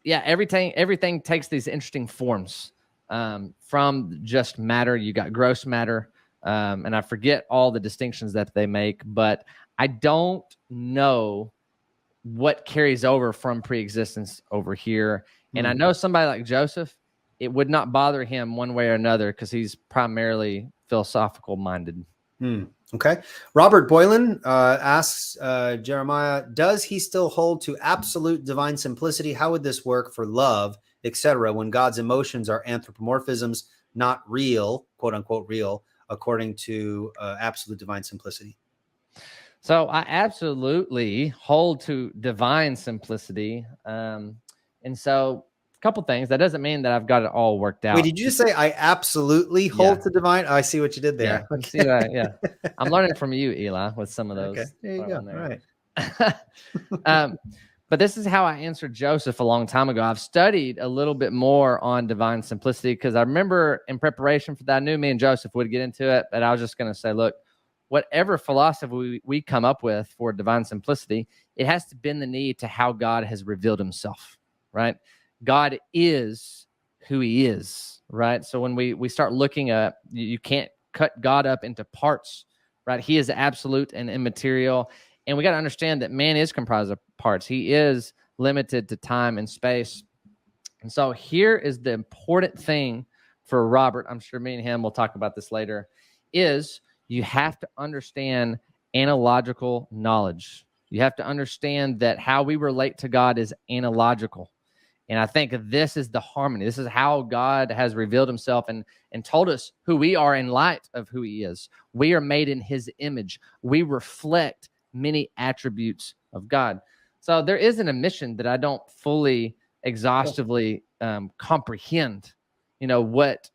everything takes these interesting forms from just matter. You got gross matter. And I forget all the distinctions that they make, but I don't know what carries over from pre-existence over here. And I know somebody like Joseph, it would not bother him one way or another because he's primarily philosophical minded. Okay. Robert Boylan asks Jeremiah, does he still hold to absolute divine simplicity? How would this work for love, etc., when God's emotions are anthropomorphisms, not real, quote unquote real, according to absolute divine simplicity? So I absolutely hold to divine simplicity. And so a couple things. That doesn't mean that I've got it all worked out. Wait, did you just say I absolutely hold to divine? Oh, I see what you did there. Yeah, okay. See that? Yeah. I'm learning from you, Eli, with some of those. Okay, there you go. All right. But this is how I answered Joseph a long time ago. I've studied a little bit more on divine simplicity because I remember in preparation for that, I knew me and Joseph would get into it, but I was just going to say, look, whatever philosophy we come up with for divine simplicity, it has to bend the knee to how God has revealed himself, right? God is who he is, right? So when we start looking at, you can't cut God up into parts, right? He is absolute and immaterial. And we got to understand that man is comprised of parts. He is limited to time and space. And so here is the important thing for Robert. I'm sure me and him will talk about this later, is you have to understand analogical knowledge. You have to understand that how we relate to God is analogical. And I think this is the harmony. This is how God has revealed himself and told us who we are in light of who he is. We are made in his image. We reflect many attributes of God. So there is an admission that I don't fully exhaustively comprehend, what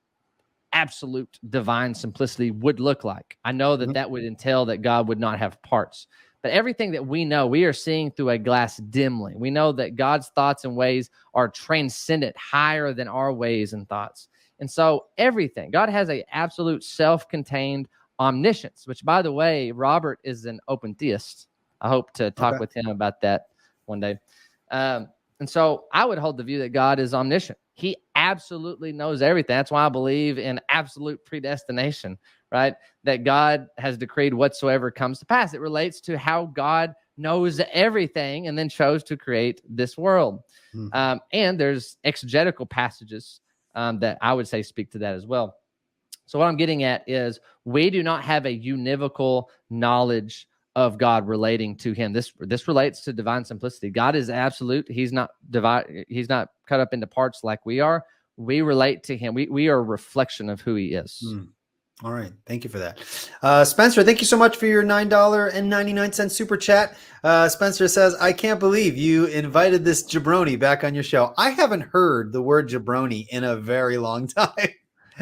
absolute divine simplicity would look like. I know that that would entail that God would not have parts. But everything that we know, we are seeing through a glass dimly. We know that God's thoughts and ways are transcendent, higher than our ways and thoughts. And so everything, God has an absolute self-contained omniscience, which, by the way, Robert is an open theist. I hope to talk with him about that one day. And so I would hold the view that God is omniscient. He absolutely knows everything. That's why I believe in absolute predestination, right? That God has decreed whatsoever comes to pass. It relates to how God knows everything and then chose to create this world. And there's exegetical passages that I would say speak to that as well. So what I'm getting at is we do not have a univocal knowledge of God relating to him. This relates to divine simplicity. God is absolute. He's not cut up into parts like we are. we relate to him. We are a reflection of who he is. All right. Thank you for that. Spencer, thank you so much for your $9.99 super chat. Spencer says, I can't believe you invited this jabroni back on your show. I haven't heard the word jabroni in a very long time.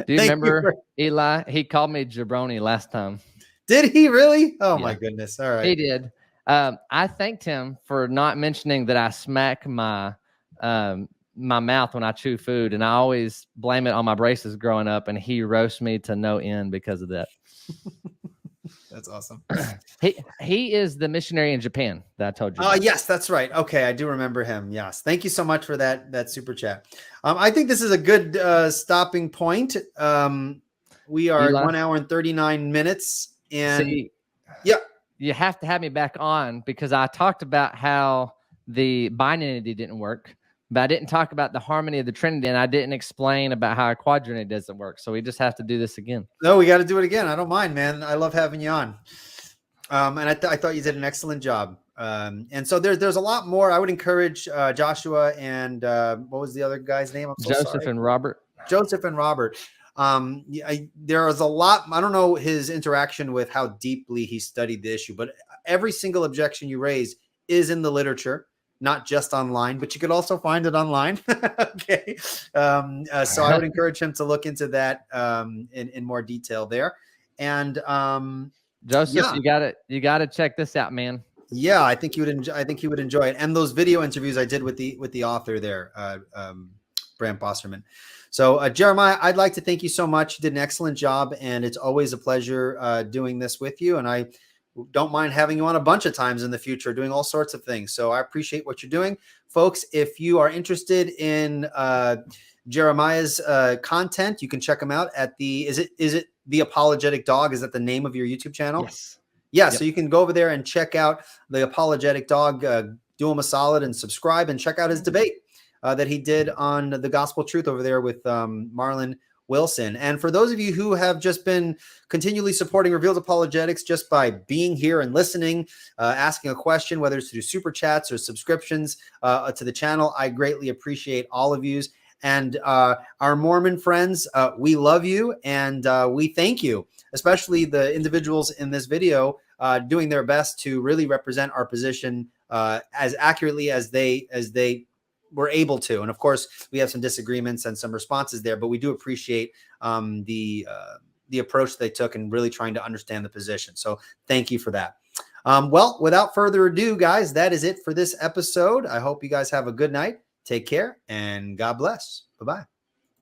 Do you remember, Eli? He called me jabroni last time. Did he really? Oh, my goodness. All right. He did. I thanked him for not mentioning that I smack my mouth when I chew food, and I always blame it on my braces growing up, and he roasts me to no end because of that. That's awesome. He is the missionary in Japan that I told you about. Yes, that's right. Okay, I do remember him. Yes. Thank you so much for that super chat. I think this is a good stopping point. We are at 1 hour and 39 minutes. And you have to have me back on because I talked about how the binary didn't work, but I didn't talk about the harmony of the Trinity, and I didn't explain about how a quadrinity doesn't work. So we just have to do this again. No, we got to do it again. I don't mind, man. I love having you on. And I thought you did an excellent job. And so there's a lot more. I would encourage Joshua and what was the other guy's name? Joseph and Robert. Joseph and Robert. There is a lot. I don't know his interaction with how deeply he studied the issue, but every single objection you raise is in the literature, not just online, but you could also find it online. Okay. So I would encourage him to look into that in more detail there. And Joseph, you gotta check this out, man. Yeah, I think he would enjoy it. And those video interviews I did with the author there, Bram Bosterman. So Jeremiah, I'd like to thank you so much. You did an excellent job, and it's always a pleasure doing this with you. And I don't mind having you on a bunch of times in the future, doing all sorts of things. So I appreciate what you're doing. Folks, if you are interested in Jeremiah's content, you can check him out at is it The Apologetic Dog? Is that the name of your YouTube channel? Yes. Yeah, yep. So you can go over there and check out The Apologetic Dog, do him a solid and subscribe, and check out his debate that he did on the gospel truth over there with Marlon Wilson. And for those of you who have just been continually supporting Revealed Apologetics just by being here and listening, asking a question, whether it's through super chats or subscriptions to the channel, I greatly appreciate all of you. And our Mormon friends, we love you and we thank you, especially the individuals in this video doing their best to really represent our position as accurately as they were able to. And of course, we have some disagreements and some responses there, but we do appreciate the approach they took and really trying to understand the position. So thank you for that. Well, without further ado, guys, that is it for this episode. I hope you guys have a good night. Take care and God bless. Bye-bye.